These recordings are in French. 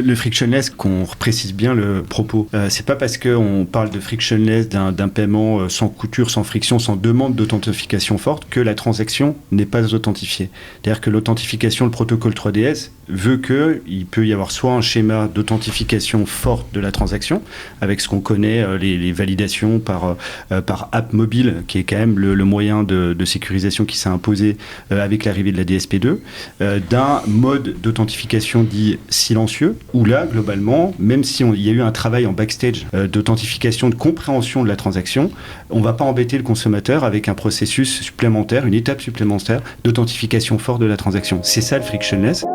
Le frictionless, qu'on précise bien le propos, c'est pas parce qu'on parle de frictionless, d'un paiement sans couture, sans friction, sans demande d'authentification forte, que la transaction n'est pas authentifiée. C'est-à-dire que l'authentification, le protocole 3DS, veut qu'il peut y avoir soit un schéma d'authentification forte de la transaction, avec ce qu'on connaît, les validations par app mobile, qui est quand même le moyen de sécurisation qui s'est imposé avec l'arrivée de la DSP2, d'un mode d'authentification dit silencieux, où là, globalement, même si il y a eu un travail en backstage d'authentification, de compréhension de la transaction, on ne va pas embêter le consommateur avec un processus supplémentaire, une étape supplémentaire d'authentification forte de la transaction. C'est ça le frictionless.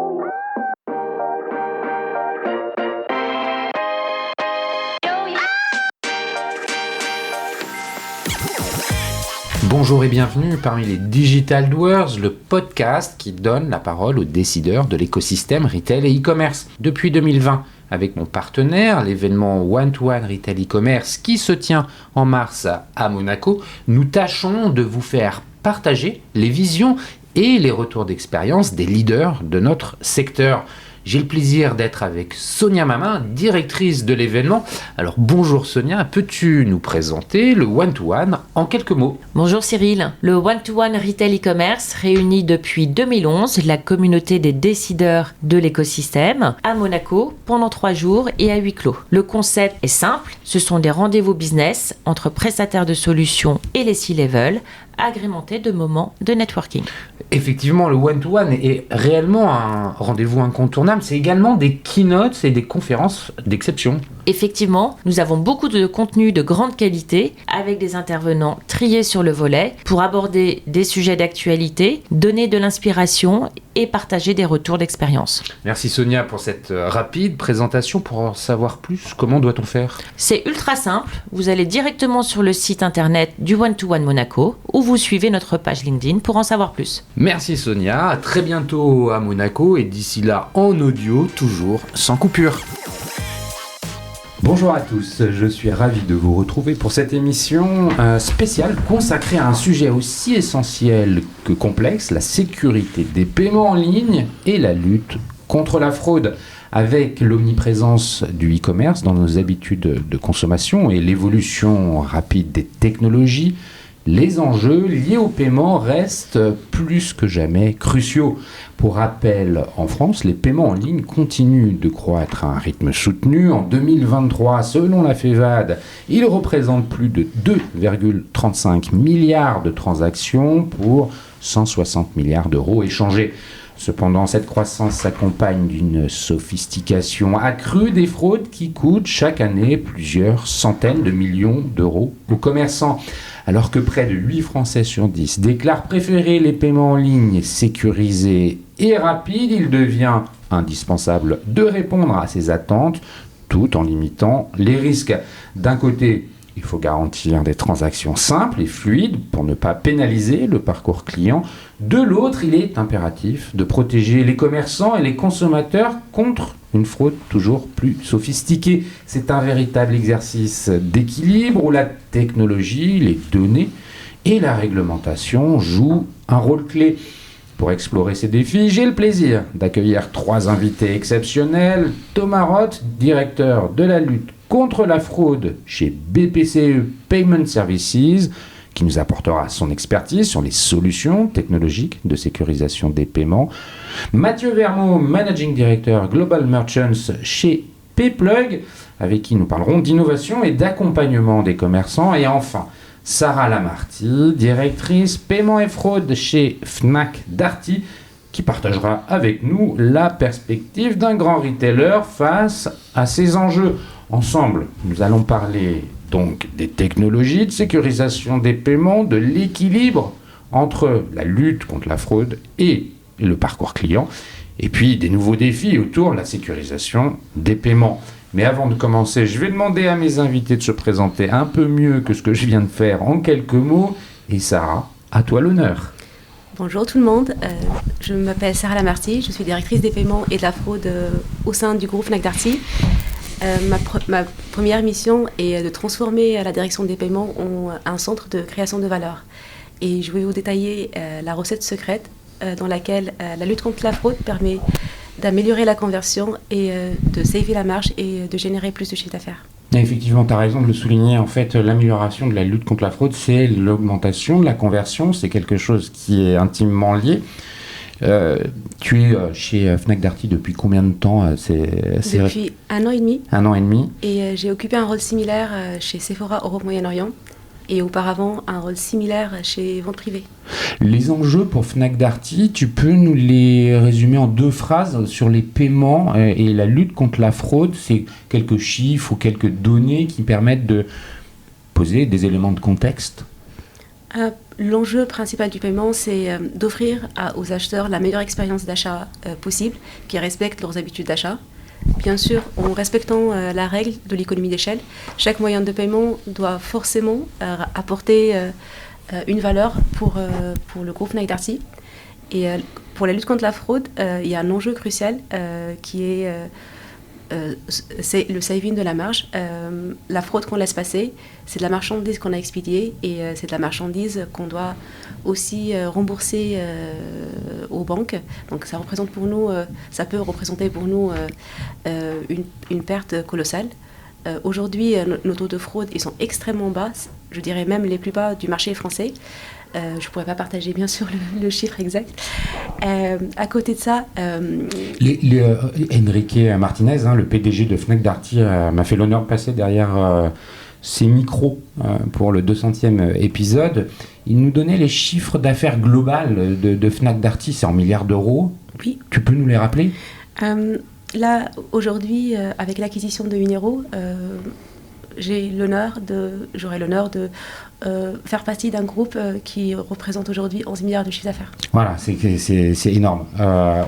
Bonjour et bienvenue parmi les Digital Doers, le podcast qui donne la parole aux décideurs de l'écosystème retail et e-commerce. Depuis 2020, avec mon partenaire, l'événement One-to-One Retail e-commerce qui se tient en mars à Monaco, nous tâchons de vous faire partager les visions et les retours d'expérience des leaders de notre secteur. J'ai le plaisir d'être avec Sonia Mamin, directrice de l'événement. Alors bonjour Sonia, peux-tu nous présenter le One-to-One en quelques mots ? Bonjour Cyril. Le One-to-One Retail e-commerce réunit depuis 2011 la communauté des décideurs de l'écosystème à Monaco pendant 3 jours et à huis clos. Le concept est simple, ce sont des rendez-vous business entre prestataires de solutions et les C-level, agrémentés de moments de networking. Effectivement, le one-to-one est réellement un rendez-vous incontournable. C'est également des keynotes et des conférences d'exception. Effectivement, nous avons beaucoup de contenu de grande qualité avec des intervenants triés sur le volet pour aborder des sujets d'actualité, donner de l'inspiration et partager des retours d'expérience. Merci Sonia pour cette rapide présentation. Pour en savoir plus, comment doit-on faire ? C'est ultra simple. Vous allez directement sur le site internet du One-to-One Monaco ou vous suivez notre page LinkedIn pour en savoir plus. Merci Sonia, à très bientôt à Monaco et d'ici là en audio, toujours sans coupure. Bonjour à tous, je suis ravi de vous retrouver pour cette émission spéciale consacrée à un sujet aussi essentiel que complexe, la sécurité des paiements en ligne et la lutte contre la fraude. Avec l'omniprésence du e-commerce dans nos habitudes de consommation et l'évolution rapide des technologies, les enjeux liés au paiement restent plus que jamais cruciaux. Pour rappel, en France, les paiements en ligne continuent de croître à un rythme soutenu. En 2023, selon la FEVAD, ils représentent plus de 2,35 milliards de transactions pour 160 milliards d'euros échangés. Cependant, cette croissance s'accompagne d'une sophistication accrue des fraudes qui coûtent chaque année plusieurs centaines de millions d'euros aux commerçants. Alors que près de 8 Français sur 10 déclarent préférer les paiements en ligne sécurisés et rapides, il devient indispensable de répondre à ces attentes tout en limitant les risques. D'un côté, il faut garantir des transactions simples et fluides pour ne pas pénaliser le parcours client. De l'autre, il est impératif de protéger les commerçants et les consommateurs contre une fraude toujours plus sophistiquée. C'est un véritable exercice d'équilibre où la technologie, les données et la réglementation jouent un rôle clé. Pour explorer ces défis, j'ai le plaisir d'accueillir 3 invités exceptionnels. Thomas Roth, directeur de la lutte contre la fraude chez BPCE Payment Services, qui nous apportera son expertise sur les solutions technologiques de sécurisation des paiements. Mathieu Vermeau, Managing Director Global Merchants chez Payplug, avec qui nous parlerons d'innovation et d'accompagnement des commerçants. Et enfin, Sarah Lamarty, directrice paiement et fraude chez Fnac Darty, qui partagera avec nous la perspective d'un grand retailer face à ces enjeux. Ensemble, nous allons parler donc des technologies de sécurisation des paiements, de l'équilibre entre la lutte contre la fraude et le parcours client, et puis des nouveaux défis autour de la sécurisation des paiements. Mais avant de commencer, je vais demander à mes invités de se présenter un peu mieux que ce que je viens de faire en quelques mots. Et Sarah, à toi l'honneur. Bonjour tout le monde, je m'appelle Sarah Lamarty, je suis directrice des paiements et de la fraude au sein du groupe Fnac Darty. Ma première mission est de transformer la direction des paiements en un centre de création de valeur. Et je vais vous détailler la recette secrète dans laquelle la lutte contre la fraude permet d'améliorer la conversion et de saver la marge et de générer plus de chiffre d'affaires. Et effectivement, tu as raison de le souligner. En fait, l'amélioration de la lutte contre la fraude, c'est l'augmentation de la conversion. C'est quelque chose qui est intimement lié. Tu es chez Fnac Darty depuis combien de temps? Depuis 1 an et demi. 1 an et demi. Et j'ai occupé un rôle similaire chez Sephora Europe Moyen-Orient. Et auparavant, un rôle similaire chez Vente Privée. Les enjeux pour Fnac Darty, tu peux nous les résumer en 2 phrases sur les paiements et la lutte contre la fraude? C'est quelques chiffres ou quelques données qui permettent de poser des éléments de contexte? L'enjeu principal du paiement, c'est d'offrir aux acheteurs la meilleure expérience d'achat possible, qui respecte leurs habitudes d'achat. Bien sûr, en respectant la règle de l'économie d'échelle, chaque moyen de paiement doit forcément apporter une valeur pour le groupe Fnac Darty. Et pour la lutte contre la fraude, il y a un enjeu crucial qui est c'est le saving de la marge. La fraude qu'on laisse passer, c'est de la marchandise qu'on a expédiée et c'est de la marchandise qu'on doit aussi rembourser aux banques. Donc ça représente pour nous, ça peut représenter pour nous une perte colossale. Aujourd'hui, nos taux de fraude, ils sont extrêmement bas, je dirais même les plus bas du marché français. Je ne pourrais pas partager bien sûr le chiffre exact. À côté de ça... Enrique Martinez, le PDG de Fnac Darty, m'a fait l'honneur de passer derrière ses micros pour le 200e épisode. Il nous donnait les chiffres d'affaires globales de Fnac Darty, c'est en milliards d'euros. Oui. Tu peux nous les rappeler? Là, aujourd'hui, avec l'acquisition de Uniro, j'aurai l'honneur de faire partie d'un groupe qui représente aujourd'hui 11 milliards de chiffre d'affaires. Voilà, c'est énorme.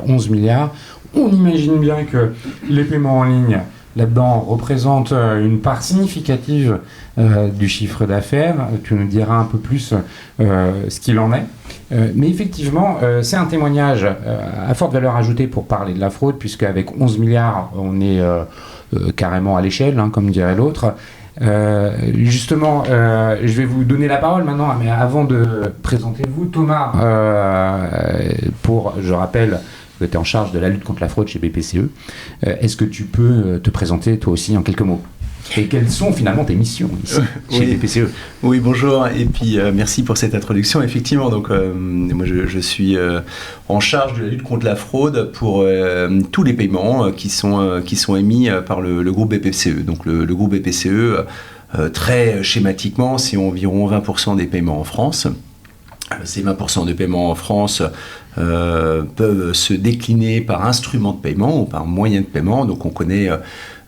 11 milliards. On imagine bien que les paiements en ligne, là-dedans, représentent une part significative du chiffre d'affaires. Tu nous diras un peu plus ce qu'il en est. Mais effectivement, c'est un témoignage à forte valeur ajoutée pour parler de la fraude, puisque avec 11 milliards, on est carrément à l'échelle, comme dirait l'autre. Justement, je vais vous donner la parole maintenant, mais avant de présenter vous, Thomas, je rappelle que tu es en charge de la lutte contre la fraude chez BPCE. Est-ce que tu peux te présenter toi aussi en quelques mots? Et quelles sont finalement tes missions ici, chez BPCE? Oui, bonjour, et puis merci pour cette introduction. Effectivement, donc, moi je suis en charge de la lutte contre la fraude pour tous les paiements qui sont émis par le groupe BPCE. Donc le groupe BPCE, très schématiquement, c'est environ 20% des paiements en France. Ces 20% de paiements en France peuvent se décliner par instrument de paiement ou par moyen de paiement. Donc on connaît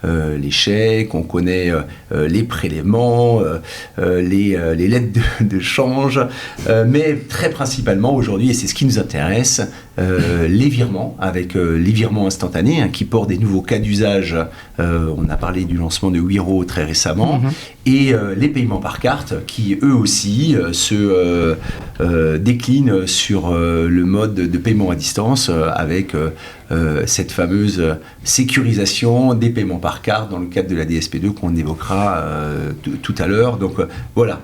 les chèques, on connaît les prélèvements, les lettres de change, mais très principalement aujourd'hui, et c'est ce qui nous intéresse, les virements, avec les virements instantanés qui portent des nouveaux cas d'usage. On a parlé du lancement de Wero très récemment, et les paiements par carte qui eux aussi se déclinent sur le mode de paiement à distance avec cette fameuse sécurisation des paiements par carte dans le cadre de la DSP2 qu'on évoquera tout à l'heure. Donc voilà,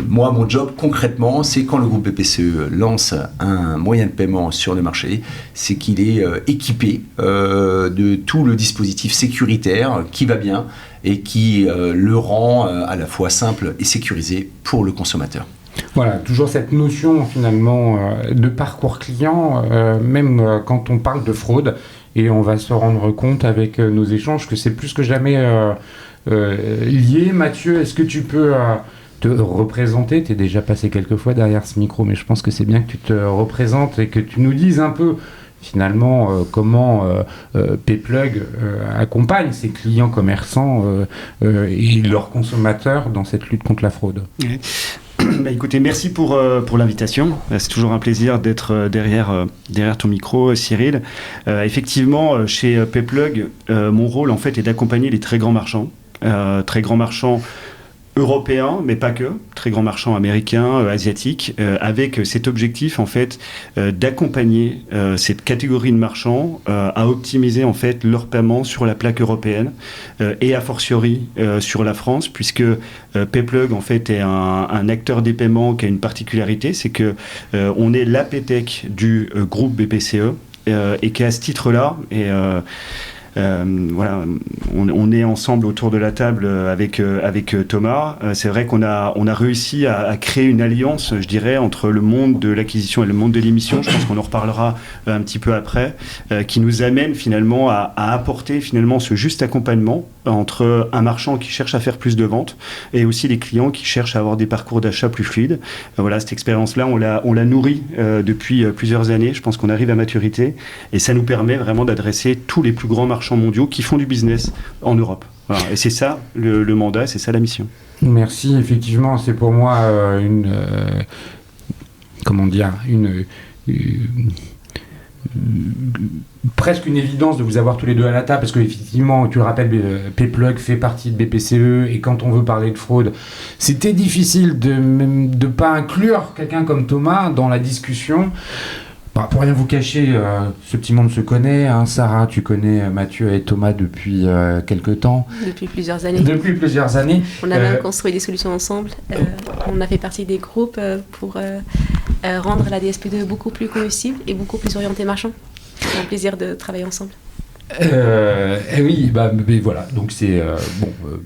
moi mon job concrètement, c'est quand le groupe BPCE lance un moyen de paiement sur le marché, c'est qu'il est équipé de tout le dispositif sécuritaire qui va bien et qui le rend à la fois simple et sécurisé pour le consommateur. Voilà, toujours cette notion finalement de parcours client, même quand on parle de fraude, et on va se rendre compte avec nos échanges que c'est plus que jamais lié. Mathieu, est-ce que tu peux te représenter? Tu es déjà passé quelques fois derrière ce micro, mais je pense que c'est bien que tu te représentes et que tu nous dises un peu finalement comment Payplug accompagne ses clients commerçants et leurs consommateurs dans cette lutte contre la fraude. Écoutez, merci pour l'invitation. C'est toujours un plaisir d'être derrière ton micro, Cyril. Effectivement, chez Payplug, mon rôle en fait est d'accompagner les très grands marchands européens, mais pas que, très grands marchands américains, asiatiques, avec cet objectif en fait d'accompagner cette catégorie de marchands à optimiser en fait leurs paiements sur la plaque européenne et a fortiori sur la France, puisque Payplug en fait est un acteur des paiements qui a une particularité, c'est que on est l'APTech du groupe BPCE. et qu'à ce titre-là, voilà, on est ensemble autour de la table avec Thomas. C'est vrai qu'on a réussi à créer une alliance, je dirais, entre le monde de l'acquisition et le monde de l'émission. Je pense qu'on en reparlera un petit peu après, qui nous amène finalement à apporter finalement ce juste accompagnement entre un marchand qui cherche à faire plus de ventes et aussi les clients qui cherchent à avoir des parcours d'achat plus fluides. Voilà, cette expérience-là, on l'a nourrie depuis plusieurs années. Je pense qu'on arrive à maturité et ça nous permet vraiment d'adresser tous les plus grands marchands mondiaux qui font du business en Europe. Voilà. Et c'est ça le mandat, c'est ça la mission. Merci, effectivement, c'est pour moi presque une évidence de vous avoir tous les deux à la table, parce que effectivement, tu le rappelles, Payplug fait partie de BPCE, et quand on veut parler de fraude, c'était difficile de ne pas inclure quelqu'un comme Thomas dans la discussion. Bah, pour rien vous cacher, ce petit monde se connaît. Hein. Sarah, tu connais Mathieu et Thomas depuis quelque temps. Depuis plusieurs années. Depuis plusieurs années. On a même construit des solutions ensemble. On a fait partie des groupes pour rendre la DSP2 beaucoup plus combustible et beaucoup plus orientée marchand. C'est un plaisir de travailler ensemble. Oui, mais voilà, donc c'est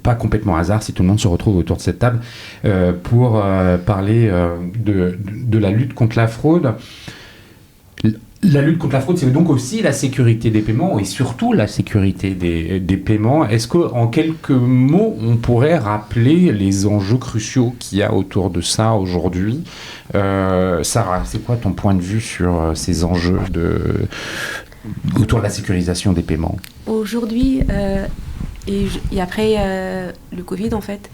pas complètement hasard si tout le monde se retrouve autour de cette table pour parler de la lutte contre la fraude. La lutte contre la fraude, c'est donc aussi la sécurité des paiements et surtout la sécurité des paiements. Est-ce qu'en quelques mots, on pourrait rappeler les enjeux cruciaux qu'il y a autour de ça aujourd'hui ? Sarah, c'est quoi ton point de vue sur ces enjeux autour de la sécurisation des paiements ? Aujourd'hui, et après le Covid, en fait,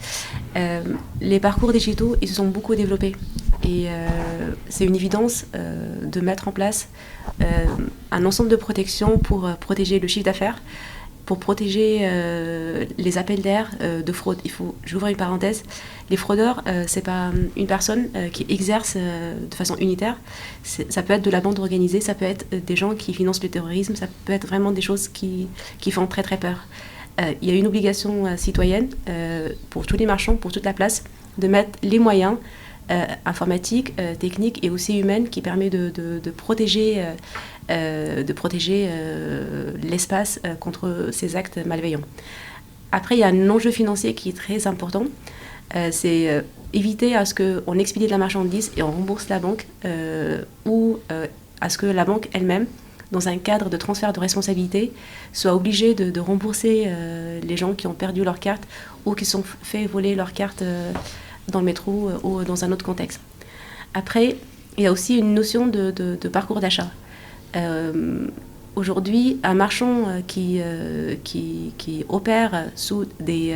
les parcours digitaux, ils se sont beaucoup développés. Et c'est une évidence de mettre en place un ensemble de protections pour protéger le chiffre d'affaires, pour protéger les appels d'air de fraude. J'ouvre une parenthèse, les fraudeurs, c'est pas une personne qui exerce de façon unitaire, ça peut être de la bande organisée, ça peut être des gens qui financent le terrorisme, ça peut être vraiment des choses qui font très très peur. Il y a une obligation citoyenne pour tous les marchands, pour toute la place, de mettre les moyens informatiques, techniques et aussi humaines qui permet de protéger l'espace contre ces actes malveillants. Après, il y a un enjeu financier qui est très important. C'est éviter à ce qu'on expédie de la marchandise et on rembourse la banque ou à ce que la banque elle-même, dans un cadre de transfert de responsabilité, soit obligée de rembourser les gens qui ont perdu leur carte ou qui se sont fait voler leur carte dans le métro ou dans un autre contexte. Après, il y a aussi une notion de parcours d'achat. Aujourd'hui, un marchand qui opère sous des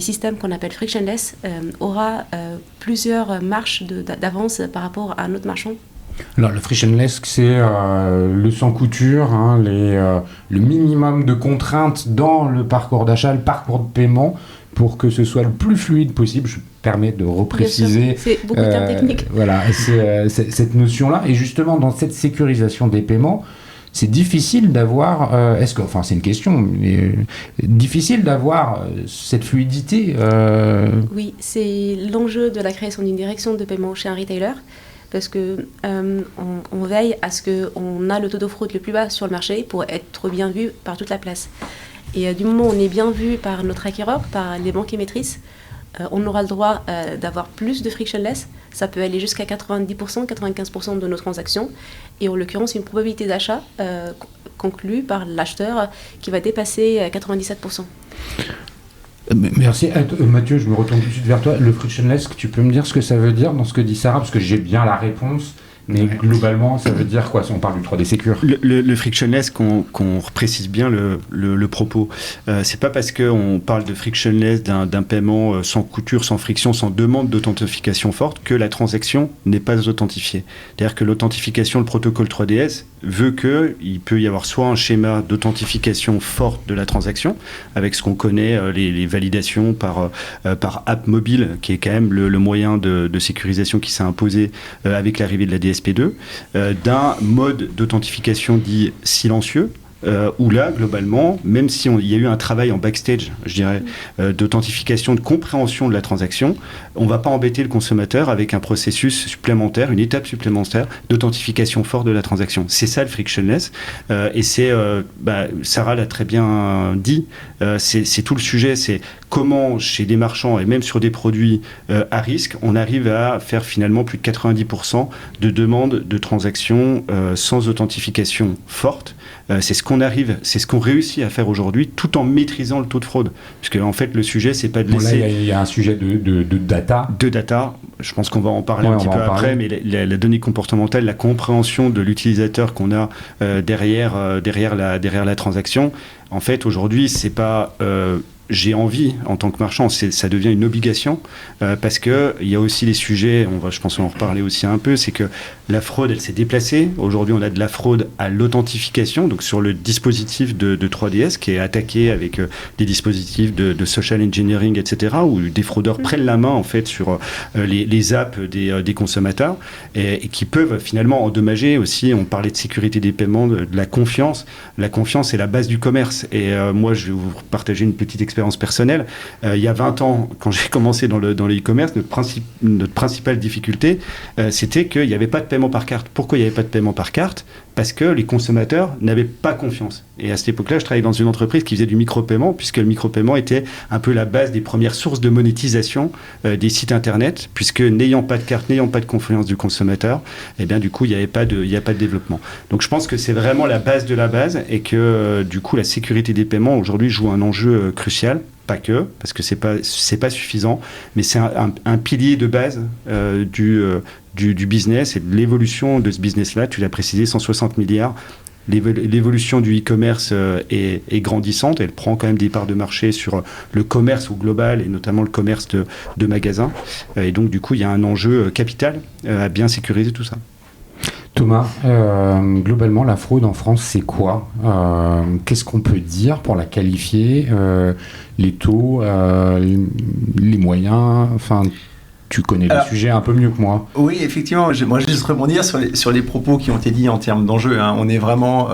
systèmes qu'on appelle frictionless aura plusieurs marches d'avance par rapport à un autre marchand. Alors, le frictionless, c'est le sans couture, hein, le minimum de contraintes dans le parcours d'achat, le parcours de paiement, pour que ce soit le plus fluide possible. Je me permets de repréciser. C'est beaucoup de termes techniques. Voilà, c'est cette notion-là. Et justement, dans cette sécurisation des paiements, c'est difficile d'avoir... c'est une question, mais difficile d'avoir cette fluidité. Oui, c'est l'enjeu de la création d'une direction de paiement chez un retailer. Parce que on veille à ce qu'on a le taux de fraude le plus bas sur le marché pour être bien vu par toute la place. Et du moment où on est bien vu par notre acquéreur, par les banques émettrices, on aura le droit d'avoir plus de frictionless. Ça peut aller jusqu'à 90%, 95% de nos transactions. Et en l'occurrence, une probabilité d'achat conclue par l'acheteur qui va dépasser 97%. Merci. Mathieu, je me retourne tout de suite vers toi. Le frictionless, tu peux me dire ce que ça veut dire dans ce que dit Sarah, parce que j'ai bien la réponse, mais globalement, ça veut dire quoi si on parle du 3D Secure ? Le frictionless, qu'on précise bien le propos, c'est pas parce qu'on parle de frictionless, d'un paiement sans couture, sans friction, sans demande d'authentification forte, que la transaction n'est pas authentifiée. C'est-à-dire que l'authentification, le protocole 3DS, veut qu'il peut y avoir soit un schéma d'authentification forte de la transaction, avec ce qu'on connaît, les validations par app mobile, qui est quand même le moyen de sécurisation qui s'est imposé avec l'arrivée de la DSP2, d'un mode d'authentification dit silencieux, où là, globalement, même si il y a eu un travail en backstage, je dirais, d'authentification, de compréhension de la transaction, on ne va pas embêter le consommateur avec un processus supplémentaire, une étape supplémentaire d'authentification forte de la transaction. C'est ça le frictionless. Et c'est, Sarah l'a très bien dit, c'est tout le sujet, c'est comment chez des marchands et même sur des produits à risque, on arrive à faire finalement plus de 90% de demandes de transactions sans authentification forte. C'est ce qu'on réussit à faire aujourd'hui, tout en maîtrisant le taux de fraude. Parce que en fait, le sujet, c'est pas de laisser... Là, il y a un sujet de data. De data. Je pense qu'on va en parler un petit peu après, mais la donnée comportementale, la compréhension de l'utilisateur qu'on a derrière la transaction, en fait, aujourd'hui, c'est pas... j'ai envie, en tant que marchand, ça devient une obligation, parce qu'il y a aussi des sujets, je pense qu'on va en reparler aussi un peu, c'est que la fraude, elle s'est déplacée. Aujourd'hui, on a de la fraude à l'authentification, donc sur le dispositif de 3DS, qui est attaqué avec des dispositifs de social engineering, etc., où des fraudeurs prennent la main, en fait, sur les apps des consommateurs, et qui peuvent finalement endommager aussi, on parlait de sécurité des paiements, de la confiance. La confiance est la base du commerce. Et moi, je vais vous partager une petite expérience personnelle. Il y a 20 ans, quand j'ai commencé dans le e-commerce, notre principale difficulté, c'était qu'il n'y avait pas de paiement par carte. Pourquoi il n'y avait pas de paiement par carte ? Parce que les consommateurs n'avaient pas confiance. Et à cette époque-là, je travaillais dans une entreprise qui faisait du micro-paiement, puisque le micro-paiement était un peu la base des premières sources de monétisation des sites Internet, puisque n'ayant pas de carte, n'ayant pas de confiance du consommateur, eh bien, du coup, il n'y a pas de développement. Donc, je pense que c'est vraiment la base de la base, et que, du coup, la sécurité des paiements, aujourd'hui, joue un enjeu crucial. Pas que, parce que c'est pas suffisant, mais c'est un pilier de base du business et de l'évolution de ce business-là. Tu l'as précisé, 160 milliards. L'évolution du e-commerce est grandissante. Elle prend quand même des parts de marché sur le commerce au global et notamment le commerce de magasins. Et donc, du coup, il y a un enjeu capital à bien sécuriser tout ça. Thomas, globalement, la fraude en France, c'est quoi ? Qu'est-ce qu'on peut dire pour la qualifier ? Les taux, les moyens, enfin... Tu connais le sujet un peu mieux que moi. Oui, effectivement. Moi, je vais juste rebondir sur les propos qui ont été dits en termes d'enjeux. On est vraiment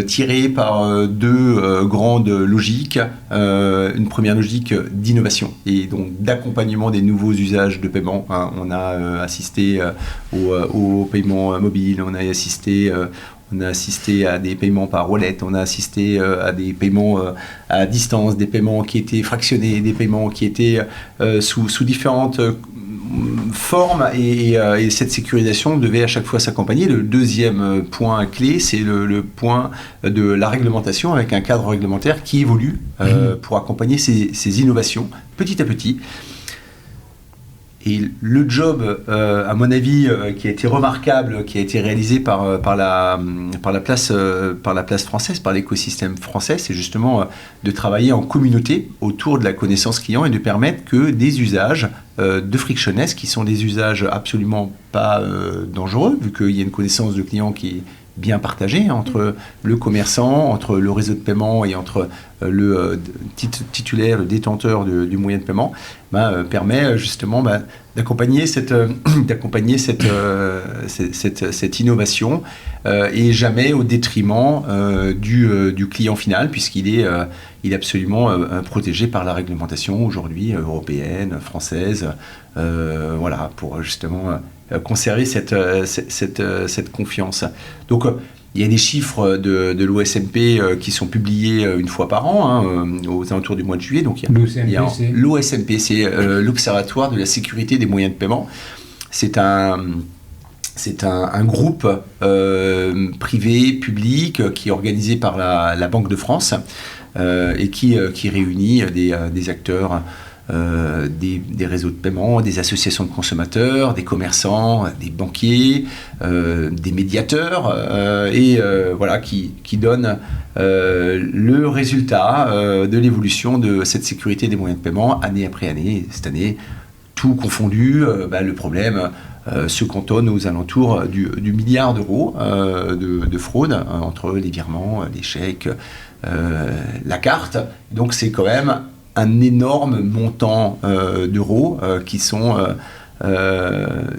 tiré par deux grandes logiques. Une première logique d'innovation et donc d'accompagnement des nouveaux usages de paiement. On a assisté au paiement mobile, on a assisté à des paiements par wallet, on a assisté à des paiements à distance, des paiements qui étaient fractionnés, des paiements qui étaient sous différentes formes et cette sécurisation devait à chaque fois s'accompagner. Le deuxième point clé, c'est le point de la réglementation avec un cadre réglementaire qui évolue pour accompagner ces innovations petit à petit. Et le job, à mon avis, qui a été remarquable, qui a été réalisé par la place française, par l'écosystème français, c'est justement de travailler en communauté autour de la connaissance client et de permettre que des usages de frictionless, qui sont des usages absolument pas dangereux, vu qu'il y a une connaissance de client qui est bien partagée entre le commerçant, entre le réseau de paiement et entre le titulaire, le détenteur du moyen de paiement, permet justement d'accompagner cette innovation et jamais au détriment du client final, puisqu'il est absolument protégé par la réglementation aujourd'hui européenne, française, pour justement conserver cette confiance. Donc, il y a des chiffres de l'OSMP qui sont publiés une fois par an, aux alentours du mois de juillet. Donc, l'OSMP, c'est l'Observatoire de la sécurité des moyens de paiement. C'est un groupe privé, public, qui est organisé par la Banque de France et qui réunit des acteurs, des réseaux de paiement, des associations de consommateurs, des commerçants, des banquiers, des médiateurs, qui donnent le résultat de l'évolution de cette sécurité des moyens de paiement année après année. Cette année, tout confondu, le problème se cantonne aux alentours du milliard d'euros de fraude entre les virements, les chèques, la carte. Donc c'est quand même un énorme montant d'euros qui sont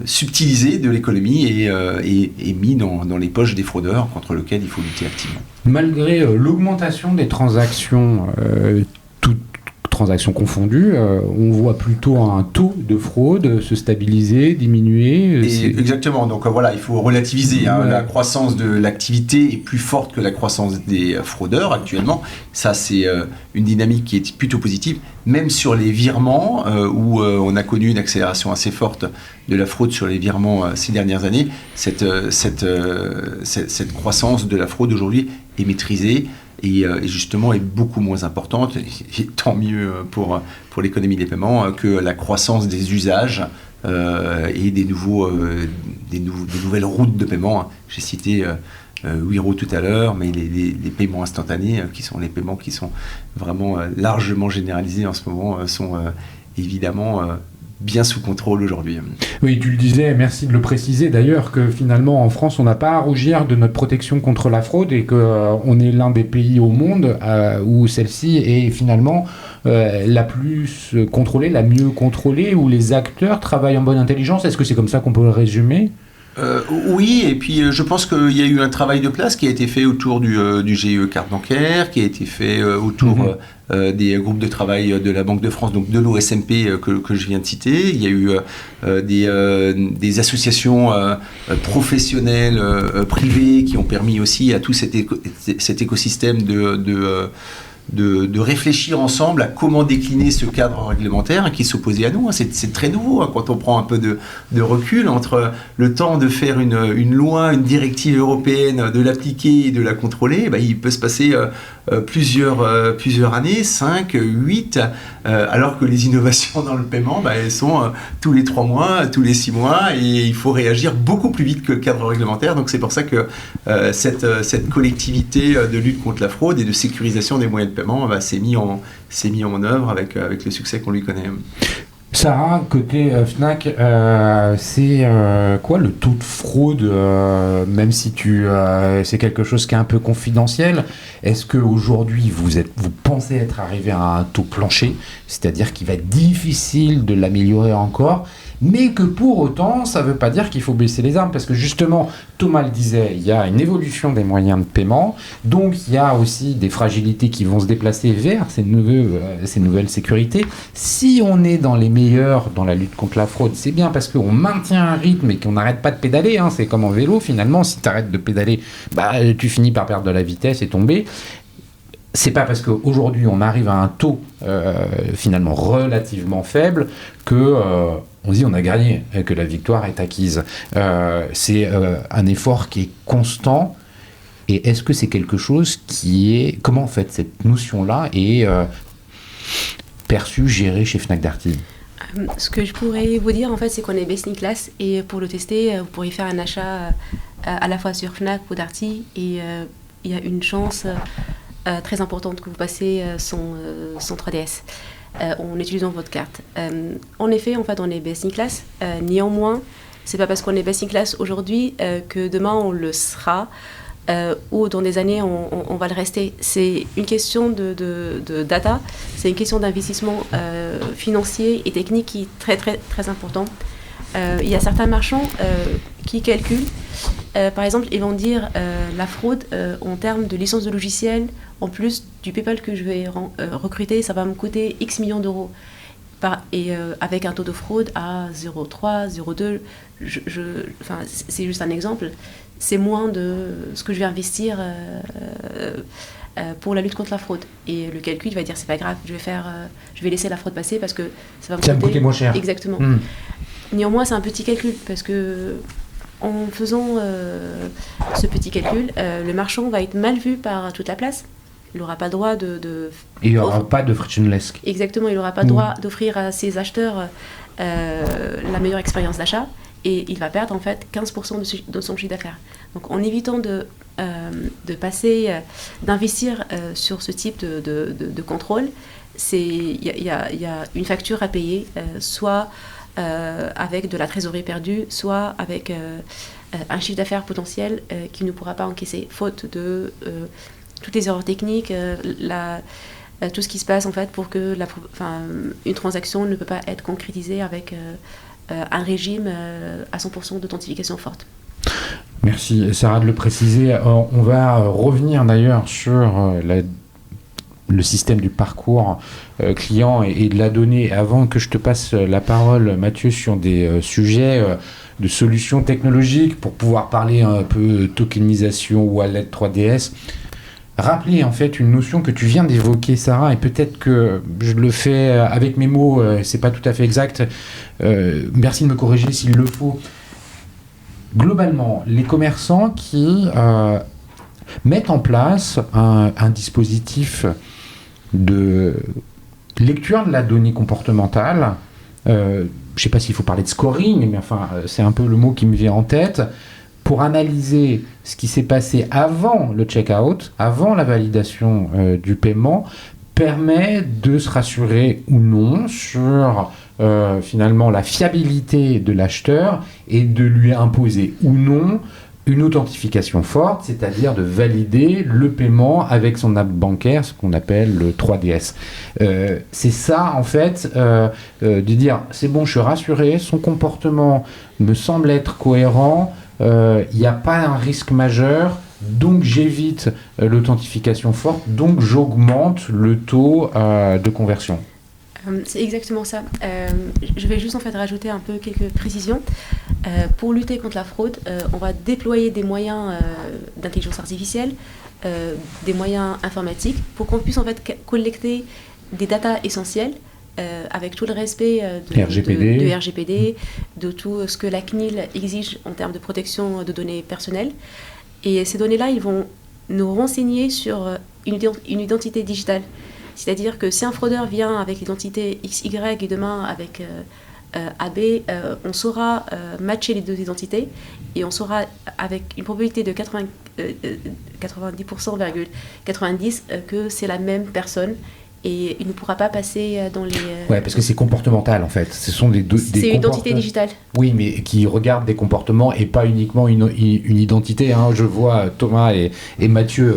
subtilisé de l'économie et mis dans les poches des fraudeurs contre lesquels il faut lutter activement. Malgré l'augmentation des transactions, toutes transactions confondues, on voit plutôt un taux de fraude se stabiliser, diminuer. Exactement, donc voilà, il faut relativiser. Ouais. La croissance de l'activité est plus forte que la croissance des fraudeurs actuellement. Ça, c'est une dynamique qui est plutôt positive. Même sur les virements, où on a connu une accélération assez forte de la fraude sur les virements ces dernières années, cette croissance de la fraude aujourd'hui est maîtrisée. Et justement est beaucoup moins importante, et tant mieux pour l'économie des paiements, que la croissance des usages et des nouvelles routes de paiement. J'ai cité Wero tout à l'heure, mais les paiements instantanés, qui sont les paiements qui sont vraiment largement généralisés en ce moment, sont évidemment bien sous contrôle aujourd'hui. Oui, tu le disais, merci de le préciser d'ailleurs, que finalement en France on n'a pas à rougir de notre protection contre la fraude et qu'on est l'un des pays au monde où celle-ci est finalement la plus contrôlée, la mieux contrôlée, où les acteurs travaillent en bonne intelligence. Est-ce que c'est comme ça qu'on peut le résumer ? Oui, et puis je pense qu'il y a eu un travail de place qui a été fait autour du GIE carte bancaire, qui a été fait autour des groupes de travail de la Banque de France, donc de l'OSMP que je viens de citer. Il y a eu des associations professionnelles, privées, qui ont permis aussi à tout cet écosystème de réfléchir ensemble à comment décliner ce cadre réglementaire qui s'opposait à nous. C'est très nouveau quand on prend un peu de recul entre le temps de faire une loi, une directive européenne, de l'appliquer et de la contrôler. Il peut se passer plusieurs années, 5, 8, alors que les innovations dans le paiement, elles sont tous les 3 mois, tous les 6 mois, et il faut réagir beaucoup plus vite que le cadre réglementaire. Donc c'est pour ça que cette collectivité de lutte contre la fraude et de sécurisation des moyens de paiement s'est mis en œuvre avec le succès qu'on lui connaît. Sarah, côté Fnac, c'est quoi le taux de fraude, même si c'est quelque chose qui est un peu confidentiel, est-ce qu'aujourd'hui vous pensez être arrivé à un taux plancher, c'est-à-dire qu'il va être difficile de l'améliorer encore, mais que pour autant, ça ne veut pas dire qu'il faut baisser les armes, parce que justement, Thomas le disait, il y a une évolution des moyens de paiement, donc il y a aussi des fragilités qui vont se déplacer vers ces nouvelles sécurités. Si on est dans les meilleurs dans la lutte contre la fraude, c'est bien parce qu'on maintient un rythme et qu'on n'arrête pas de pédaler, c'est comme en vélo finalement, si tu arrêtes de pédaler, tu finis par perdre de la vitesse et tomber. C'est pas parce qu'aujourd'hui on arrive à un taux finalement relativement faible que on dit on a gagné, que la victoire est acquise. C'est un effort qui est constant. Et est-ce que c'est quelque chose qui est... Comment en fait cette notion-là est perçue, gérée chez Fnac Darty ? Ce que je pourrais vous dire en fait, c'est qu'on est best in class, et pour le tester, vous pourriez faire un achat à la fois sur Fnac ou Darty, et il y a une chance très importante que vous passez son 3DS. En utilisant votre carte. En effet, en fait, on est best in class. Néanmoins, c'est pas parce qu'on est best in class aujourd'hui que demain on le sera, ou dans des années on va le rester. C'est une question de data, c'est une question d'investissement financier et technique qui est très très très important. Il y a certains marchands qui calculent, par exemple, ils vont dire la fraude en termes de licence de logiciel, en plus du PayPal que je vais recruter, ça va me coûter X millions d'euros. Avec un taux de fraude à 0,3, 0,2, c'est juste un exemple, c'est moins de ce que je vais investir pour la lutte contre la fraude. Et le calcul va dire c'est pas grave, je vais laisser la fraude passer parce que ça va me coûter moins cher. Exactement. Néanmoins, c'est un petit calcul parce que en faisant ce petit calcul, le marchand va être mal vu par toute la place. Il n'aura pas le droit il n'y aura pas de frictionless. Exactement, il n'aura pas le droit d'offrir à ses acheteurs la meilleure expérience d'achat, et il va perdre en fait 15% de son chiffre d'affaires. Donc en évitant d'investir sur ce type de contrôle, il y a une facture à payer, soit avec de la trésorerie perdue, soit avec un chiffre d'affaires potentiel qu'il ne pourra pas encaisser, faute de toutes les erreurs techniques, tout ce qui se passe en fait pour que une transaction ne peut pas être concrétisée avec un régime à 100% d'authentification forte. Merci Sarah de le préciser. On va revenir d'ailleurs sur le système du parcours client et de la donnée. Avant que je te passe la parole, Mathieu, sur des sujets de solutions technologiques pour pouvoir parler un peu tokenisation, wallet 3DS, rappeler en fait une notion que tu viens d'évoquer, Sarah, et peut-être que je le fais avec mes mots, c'est pas tout à fait exact. Merci de me corriger s'il le faut. Globalement, les commerçants qui mettent en place un dispositif de lecture de la donnée comportementale, je ne sais pas s'il faut parler de scoring, mais enfin, c'est un peu le mot qui me vient en tête, pour analyser ce qui s'est passé avant le check-out, avant la validation du paiement, permet de se rassurer ou non sur finalement la fiabilité de l'acheteur et de lui imposer ou non une authentification forte, c'est-à-dire de valider le paiement avec son app bancaire, ce qu'on appelle le 3DS. C'est ça, en fait, de dire, c'est bon, je suis rassuré, son comportement me semble être cohérent, il n'y a pas un risque majeur, donc j'évite l'authentification forte, donc j'augmente le taux de conversion. C'est exactement ça. Je vais juste en fait rajouter un peu quelques précisions. Pour lutter contre la fraude, on va déployer des moyens d'intelligence artificielle, des moyens informatiques, pour qu'on puisse en fait collecter des datas essentielles avec tout le respect de RGPD, de tout ce que la CNIL exige en termes de protection de données personnelles. Et ces données-là, ils vont nous renseigner sur une identité digitale. C'est-à-dire que si un fraudeur vient avec l'identité XY et demain avec AB, on saura matcher les deux identités et on saura avec une probabilité de 90,90% que c'est la même personne. Et il ne pourra pas passer dans les... Ouais, parce que c'est comportemental en fait. Ce sont c'est une identité digitale. Oui, mais qui regardent des comportements et pas uniquement une identité. Hein. Je vois Thomas et Mathieu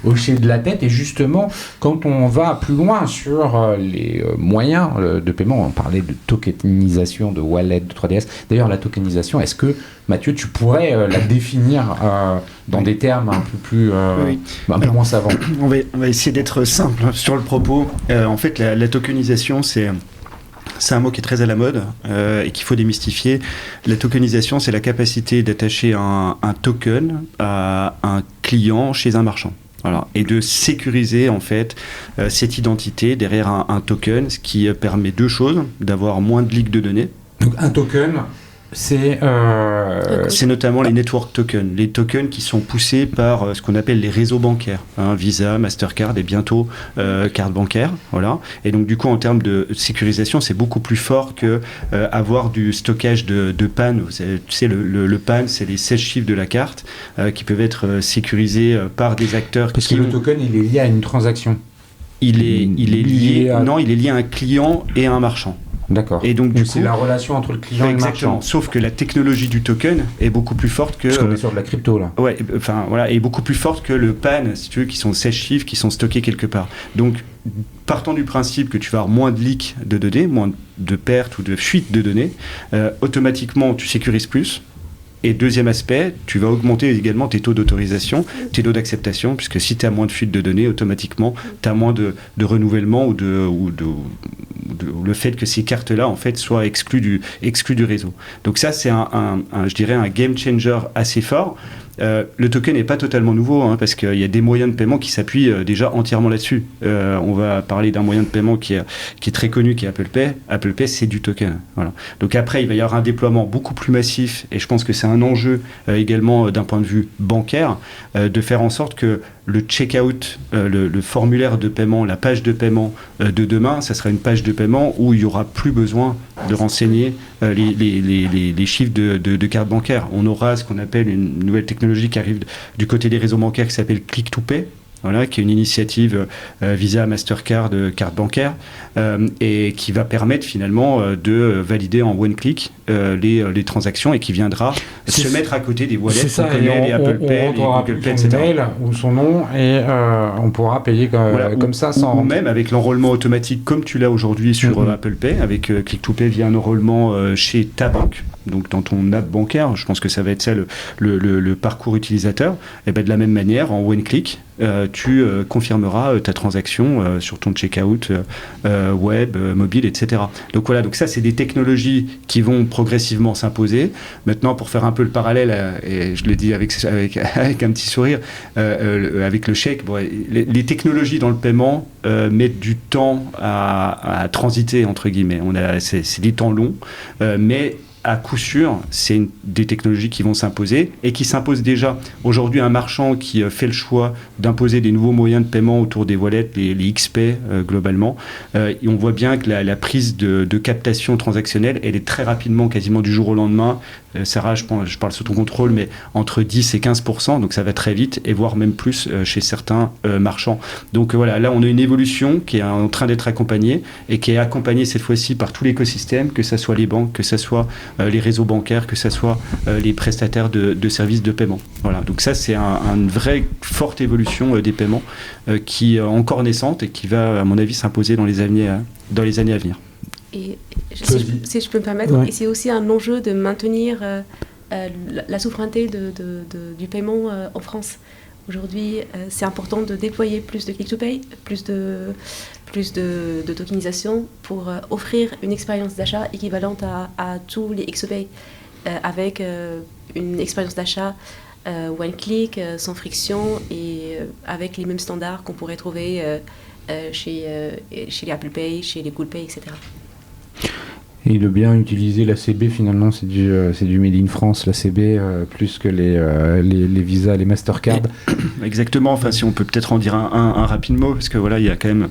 hocher de la tête. Et justement, quand on va plus loin sur les moyens de paiement, on parlait de tokenisation, de wallet, de 3DS. D'ailleurs, la tokenisation, est-ce que, Mathieu, tu pourrais la définir dans des termes un peu plus un peu moins savants? On va essayer d'être simple sur le propos. En fait, la tokenisation, c'est un mot qui est très à la mode et qu'il faut démystifier. La tokenisation, c'est la capacité d'attacher un token à un client chez un marchand. Voilà. Et de sécuriser en fait cette identité derrière un token, ce qui permet deux choses: d'avoir moins de leaks de données. Donc un token, c'est notamment les network tokens, les tokens qui sont poussés par ce qu'on appelle les réseaux bancaires, hein, Visa, Mastercard et bientôt carte bancaire, voilà. Et donc du coup en termes de sécurisation, c'est beaucoup plus fort que avoir du stockage de PAN. Tu sais, le PAN, c'est les 16 chiffres de la carte qui peuvent être sécurisés par des acteurs. Parce que le token, il est lié à une transaction. Il est lié à un client et à un marchand. D'accord. Et donc, du coup, c'est la relation entre le client et le marchand. Sauf que la technologie du token est beaucoup plus forte que... Parce qu'on est sur de la crypto, là. Ouais, enfin, voilà, est beaucoup plus forte que le PAN, si tu veux, qui sont 16 chiffres, qui sont stockés quelque part. Donc, partant du principe que tu vas avoir moins de leaks de données, moins de pertes ou de fuites de données, automatiquement, tu sécurises plus. Et deuxième aspect, tu vas augmenter également tes taux d'autorisation, tes taux d'acceptation, puisque si tu as moins de fuites de données, automatiquement, tu as moins de renouvellement ou le fait que ces cartes-là, en fait, soient exclues du réseau. Donc ça, c'est je dirais, un game changer assez fort. Le token n'est pas totalement nouveau, hein, parce qu'il y a des moyens de paiement qui s'appuient déjà entièrement là-dessus. On va parler d'un moyen de paiement qui est très connu, qui est Apple Pay. Apple Pay, c'est du token. Voilà. Donc après, il va y avoir un déploiement beaucoup plus massif, et je pense que c'est un enjeu également d'un point de vue bancaire, de faire en sorte que le checkout, le formulaire de paiement, la page de paiement de demain, ça sera une page de paiement où il n'y aura plus besoin de renseigner les chiffres de carte bancaire. On aura ce qu'on appelle une nouvelle technologie qui arrive du côté des réseaux bancaires qui s'appelle Click to Pay. Voilà, qui est une initiative Visa, Mastercard, carte bancaire, et qui va permettre finalement de valider en one click les transactions et qui viendra se mettre à côté des wallets qu'on connaît, les Apple Pay, les Google Pay, etc. Mail ou son nom et on pourra payer comme ça sans... Ou même avec l'enrôlement automatique comme tu l'as aujourd'hui sur Apple Pay, avec Click to Pay via un enrôlement chez ta banque, donc dans ton app bancaire. Je pense que ça va être ça le parcours utilisateur. Et ben de la même manière, en one click, tu confirmeras ta transaction sur ton checkout web, mobile, etc. Donc voilà, donc ça c'est des technologies qui vont progressivement s'imposer. Maintenant, pour faire un peu le parallèle, et je le dis avec un petit sourire, avec le chèque, bon, les technologies dans le paiement mettent du temps à transiter, entre guillemets. C'est des temps longs, mais à coup sûr, c'est des technologies qui vont s'imposer et qui s'imposent déjà. Aujourd'hui, un marchand qui fait le choix d'imposer des nouveaux moyens de paiement autour des wallets, les XP globalement, et on voit bien que la prise de captation transactionnelle, elle est très rapidement, quasiment du jour au lendemain. Sarah, je parle sous ton contrôle, mais entre 10 et 15%, donc ça va très vite, et voire même plus chez certains marchands. Donc voilà, là on a une évolution qui est en train d'être accompagnée, et qui est accompagnée cette fois-ci par tout l'écosystème, que ce soit les banques, que ce soit les réseaux bancaires, que ce soit les prestataires de services de paiement. Voilà, donc ça c'est une vraie forte évolution des paiements qui est encore naissante et qui va, à mon avis, s'imposer dans les années à venir. Et si je peux me permettre, et c'est aussi un enjeu de maintenir la souveraineté du paiement en France. Aujourd'hui, c'est important de déployer plus de click-to-pay, plus de tokenisation pour offrir une expérience d'achat équivalente à tous les XPay, avec une expérience d'achat one click, sans friction et avec les mêmes standards qu'on pourrait trouver chez les Apple Pay, chez les Google Pay, etc. Et de bien utiliser la CB, finalement, c'est du Made in France, la CB, plus que les Visa, les Mastercard. Exactement, enfin, si on peut peut-être en dire un rapide mot, parce que voilà, il y a quand même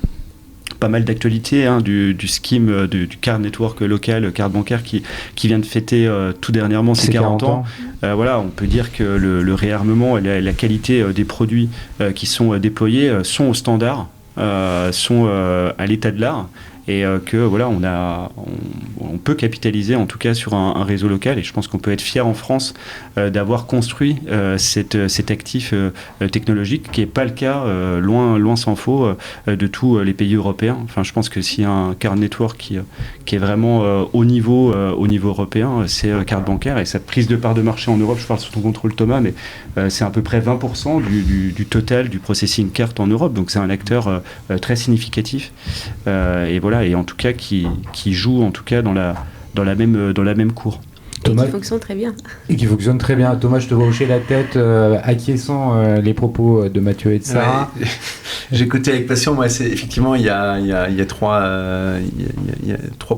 pas mal d'actualités du scheme du card network local, carte bancaire qui vient de fêter tout dernièrement ses 40 ans. Voilà, on peut dire que le réarmement et la qualité des produits qui sont déployés sont au standard, sont à l'état de l'art. Et que voilà, on peut capitaliser en tout cas sur un réseau local, et je pense qu'on peut être fier en France d'avoir construit cet actif technologique qui n'est pas le cas, loin s'en faut, de tous les pays européens. Enfin, je pense que s'il y a un card network qui est vraiment au niveau européen, c'est carte bancaire, et cette prise de part de marché en Europe, je parle sous ton contrôle Thomas, mais c'est à peu près 20% du total du processing carte en Europe, donc c'est un acteur très significatif, et voilà, et en tout cas qui joue en tout cas dans la même cour. Thomas, qui fonctionne très bien. Et qui fonctionne très bien. Thomas, je te vois hocher la tête, acquiesçant les propos de Mathieu et de Sarah. Ouais, j'ai écouté avec passion. Moi, effectivement, il y a trois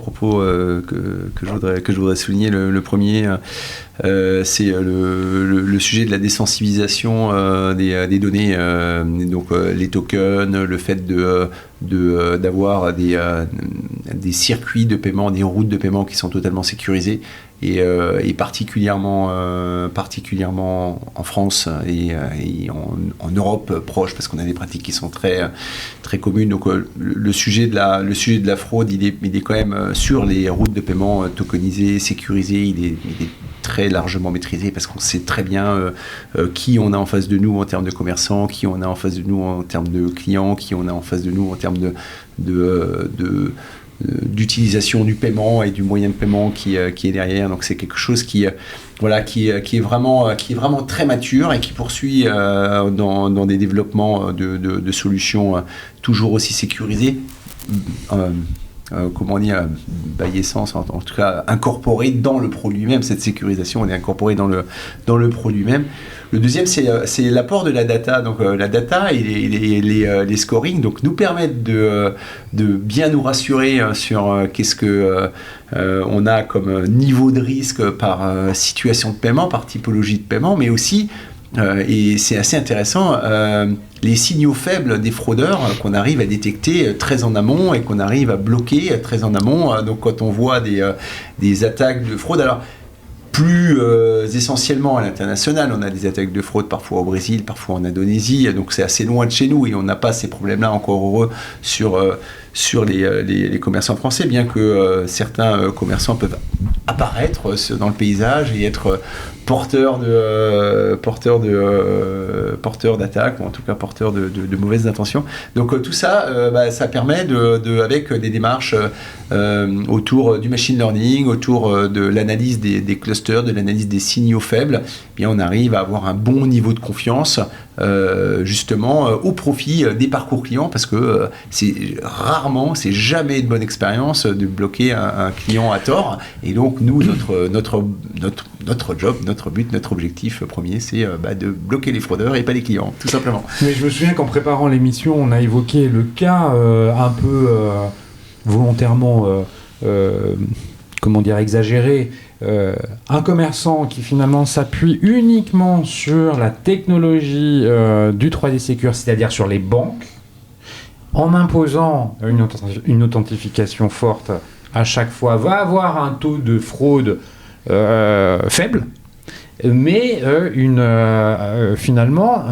propos que je voudrais souligner. Le premier, c'est le sujet de la désensibilisation des données, donc les tokens, le fait d'avoir des circuits de paiement, des routes de paiement qui sont totalement sécurisées, et particulièrement en France et en Europe proche, parce qu'on a des pratiques qui sont très très communes. Donc le sujet de la fraude, il est quand même sur les routes de paiement tokenisées, sécurisées, il est très largement maîtrisé, parce qu'on sait très bien qui on a en face de nous en termes de commerçants, qui on a en face de nous en termes de clients, qui on a en face de nous en termes d'utilisation du paiement et du moyen de paiement qui est derrière. Donc c'est quelque chose qui est vraiment très mature, et qui poursuit dans des développements de solutions toujours aussi sécurisées. Comment dire, by essence, en tout cas incorporée dans le produit même. Cette sécurisation, elle est incorporée dans le produit même. Le deuxième, c'est l'apport de la data. Donc la data et les scoring, donc, nous permettent de bien nous rassurer sur qu'est-ce que on a comme niveau de risque par situation de paiement, par typologie de paiement, mais aussi et c'est assez intéressant, les signaux faibles des fraudeurs qu'on arrive à détecter très en amont et qu'on arrive à bloquer très en amont. Donc quand on voit des attaques de fraude, alors plus essentiellement à l'international. On a des attaques de fraude parfois au Brésil, parfois en Indonésie, donc c'est assez loin de chez nous et on n'a pas ces problèmes-là, encore heureux, sur les commerçants français, bien que certains commerçants peuvent apparaître dans le paysage et être porteurs d'attaques, ou en tout cas porteurs de mauvaises intentions. Donc tout ça, ça permet avec des démarches autour du machine learning, autour de l'analyse des clusters, de l'analyse des signaux faibles, eh bien on arrive à avoir un bon niveau de confiance, justement au profit des parcours clients, parce que c'est jamais une bonne expérience de bloquer un client à tort. Et donc nous, notre job, notre but, notre objectif premier, c'est de bloquer les fraudeurs et pas les clients, tout simplement. Mais je me souviens qu'en préparant l'émission, on a évoqué le cas un peu volontairement, exagéré, un commerçant qui finalement s'appuie uniquement sur la technologie du 3D Secure, c'est-à-dire sur les banques, en imposant une authentification forte à chaque fois, va avoir un taux de fraude faible, mais finalement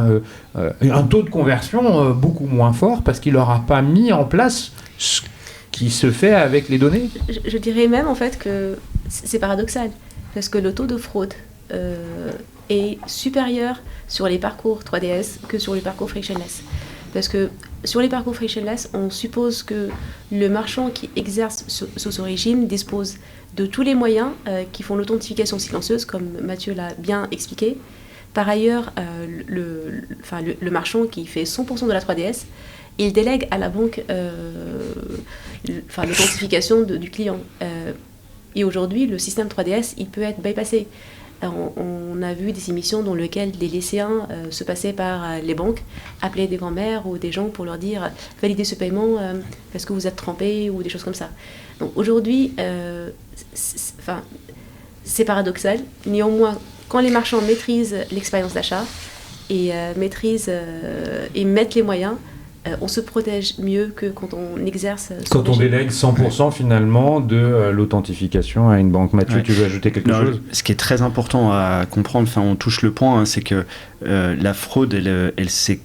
un taux de conversion beaucoup moins fort parce qu'il n'aura pas mis en place ce qui se fait avec les données. Je dirais même en fait que c'est paradoxal, parce que le taux de fraude est supérieur sur les parcours 3DS que sur les parcours frictionless. Parce que sur les parcours frictionless, on suppose que le marchand qui exerce sous ce régime dispose de tous les moyens qui font l'authentification silencieuse, comme Mathieu l'a bien expliqué. Par ailleurs, le marchand qui fait 100% de la 3DS, il délègue à la banque l'authentification du client. Et aujourd'hui, le système 3DS, il peut être bypassé. On a vu des émissions dans lesquelles des lycéens se passaient par les banques, appelaient des grands-mères ou des gens pour leur dire « validez ce paiement parce que vous êtes trompés » ou des choses comme ça. Donc aujourd'hui, c'est paradoxal. Néanmoins, quand les marchands maîtrisent l'expérience d'achat et mettent les moyens, on se protège mieux que quand on exerce... Quand on délègue 100% finalement de l'authentification à une banque. Mathieu, tu veux ajouter quelque chose ? Ce qui est très important à comprendre, on touche le point, c'est que la fraude, elle s'est,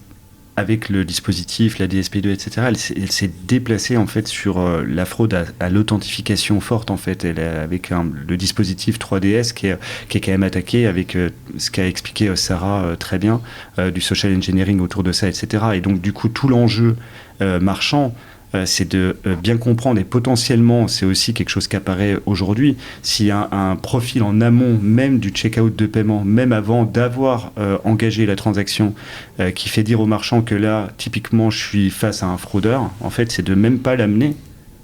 avec le dispositif, la DSP2, etc., elle s'est déplacée en fait sur la fraude à l'authentification forte en fait, avec le dispositif 3DS qui est quand même attaqué avec ce qu'a expliqué Sarah très bien, du social engineering autour de ça, etc. Et donc du coup tout l'enjeu marchand, c'est de bien comprendre, et potentiellement c'est aussi quelque chose qui apparaît aujourd'hui, s'il y a un profil en amont même du check-out de paiement, même avant d'avoir engagé la transaction, qui fait dire au marchand que là typiquement je suis face à un fraudeur, en fait c'est de même pas l'amener.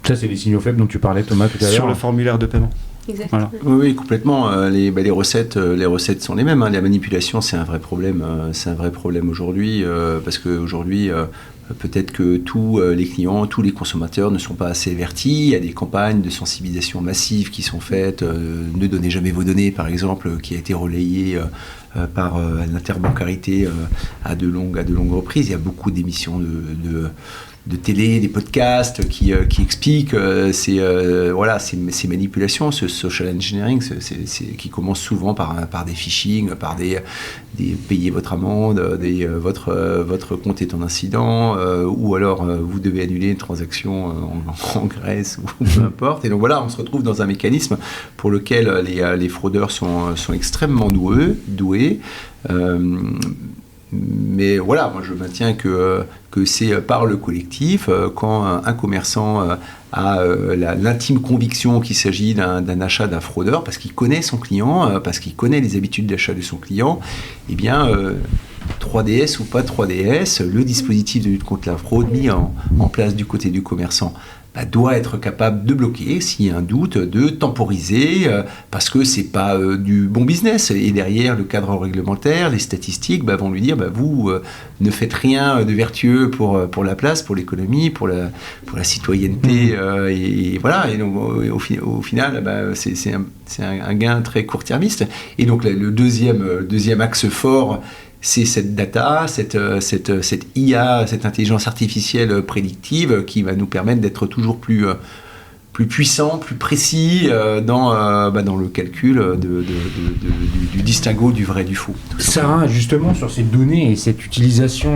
Ça c'est les signaux faibles dont tu parlais Thomas tout à l'heure. Sur le formulaire de paiement. Exactement. Voilà. Oui, complètement. Les recettes sont les mêmes. La manipulation, c'est un vrai problème. C'est un vrai problème aujourd'hui, parce qu'aujourd'hui, peut-être que tous les clients, tous les consommateurs ne sont pas assez avertis. Il y a des campagnes de sensibilisation massives qui sont faites. Ne donnez jamais vos données, par exemple, qui a été relayée par l'interbancarité à de longues reprises. Il y a beaucoup d'émissions de télé, des podcasts qui expliquent ces manipulations, ce social engineering, qui commence souvent par des phishing, par des payez votre amende, votre compte est en incident, ou alors vous devez annuler une transaction en Grèce, ou peu importe. Et donc voilà, on se retrouve dans un mécanisme pour lequel les fraudeurs sont extrêmement doués. Mais voilà, moi je maintiens que c'est par le collectif, quand un commerçant a l'intime conviction qu'il s'agit d'un achat d'un fraudeur, parce qu'il connaît son client, parce qu'il connaît les habitudes d'achat de son client, eh bien 3DS ou pas 3DS, le dispositif de lutte contre la fraude mis en place du côté du commerçant doit être capable de bloquer, s'il y a un doute, de temporiser, parce que c'est pas du bon business. Et derrière, le cadre réglementaire, les statistiques vont lui dire vous ne faites rien de vertueux pour la place, pour l'économie, pour la citoyenneté, et voilà. Et donc au final, c'est un gain très court-termiste. Et donc le deuxième axe fort, c'est cette data, cette IA, cette intelligence artificielle prédictive qui va nous permettre d'être toujours plus plus puissant, plus précis dans le calcul du distinguo du vrai et du faux. Sarah, justement, sur ces données et cette utilisation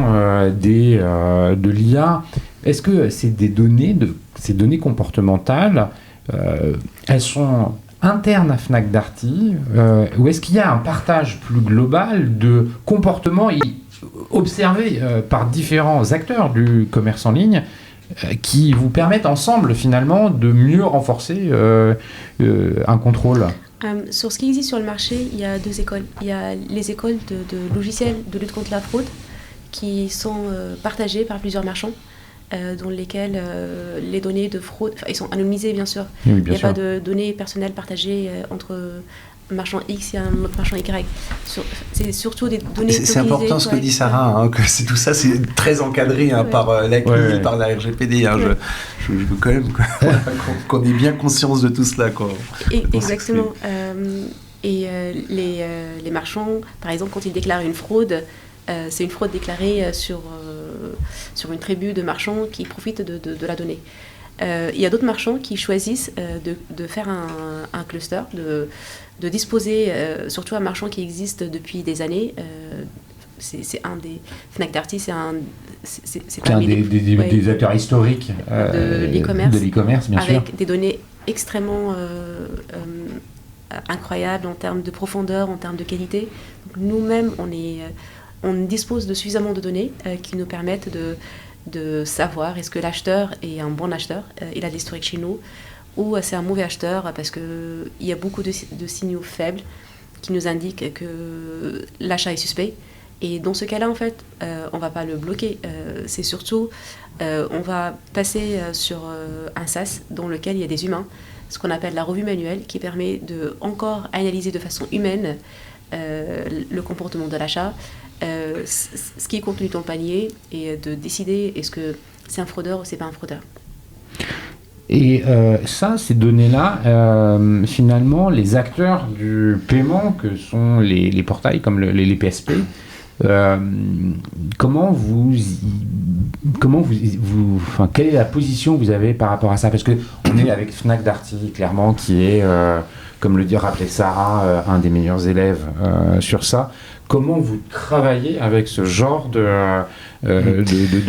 de l'IA, est-ce que ces données comportementales, elles sont internes à Fnac Darty, ou est-ce qu'il y a un partage plus global de comportements observés par différents acteurs du commerce en ligne qui vous permettent ensemble finalement de mieux renforcer un contrôle? Sur ce qui existe sur le marché, il y a 2 écoles. Il y a les écoles de logiciels de lutte contre la fraude qui sont partagées par plusieurs marchands, dans lesquels les données de fraude, ils sont anonymisées bien sûr. Oui, il n'y a pas de données personnelles partagées entre marchand X et un autre marchand Y. C'est surtout des données c'est important ce que dit Sarah, que c'est tout ça, c'est très encadré par la CNIL, par la RGPD. Je veux quand même qu'on ait bien conscience de tout cela. Exactement. Les marchands, par exemple, quand ils déclarent une fraude, c'est une fraude déclarée sur une tribu de marchands qui profitent de la donnée. Il y a d'autres marchands qui choisissent de faire un cluster, de disposer, surtout un marchand qui existe depuis des années. C'est un des Fnac Darty, c'est un des acteurs historiques de l'e-commerce, bien sûr. Avec des données extrêmement incroyables en termes de profondeur, en termes de qualité. Donc, nous-mêmes, on dispose de suffisamment de données qui nous permettent de savoir est-ce que l'acheteur est un bon acheteur, il a de l'historique chez nous, ou c'est un mauvais acheteur parce qu'il y a beaucoup de signaux faibles qui nous indiquent que l'achat est suspect. Et dans ce cas-là, en fait, on ne va pas le bloquer. C'est surtout, on va passer sur un SaaS dans lequel il y a des humains, ce qu'on appelle la revue manuelle, qui permet de encore analyser de façon humaine le comportement de l'achat, ce qui est contenu dans le panier, et de décider est-ce que c'est un fraudeur ou c'est pas un fraudeur. Et ces données-là, finalement, les acteurs du paiement, que sont les portails comme les PSP, quelle est la position que vous avez par rapport à ça? Parce que on est avec Fnac Darty, clairement, qui est, comme le rappelait Sarah, un des meilleurs élèves sur ça. Comment vous travaillez avec ce genre de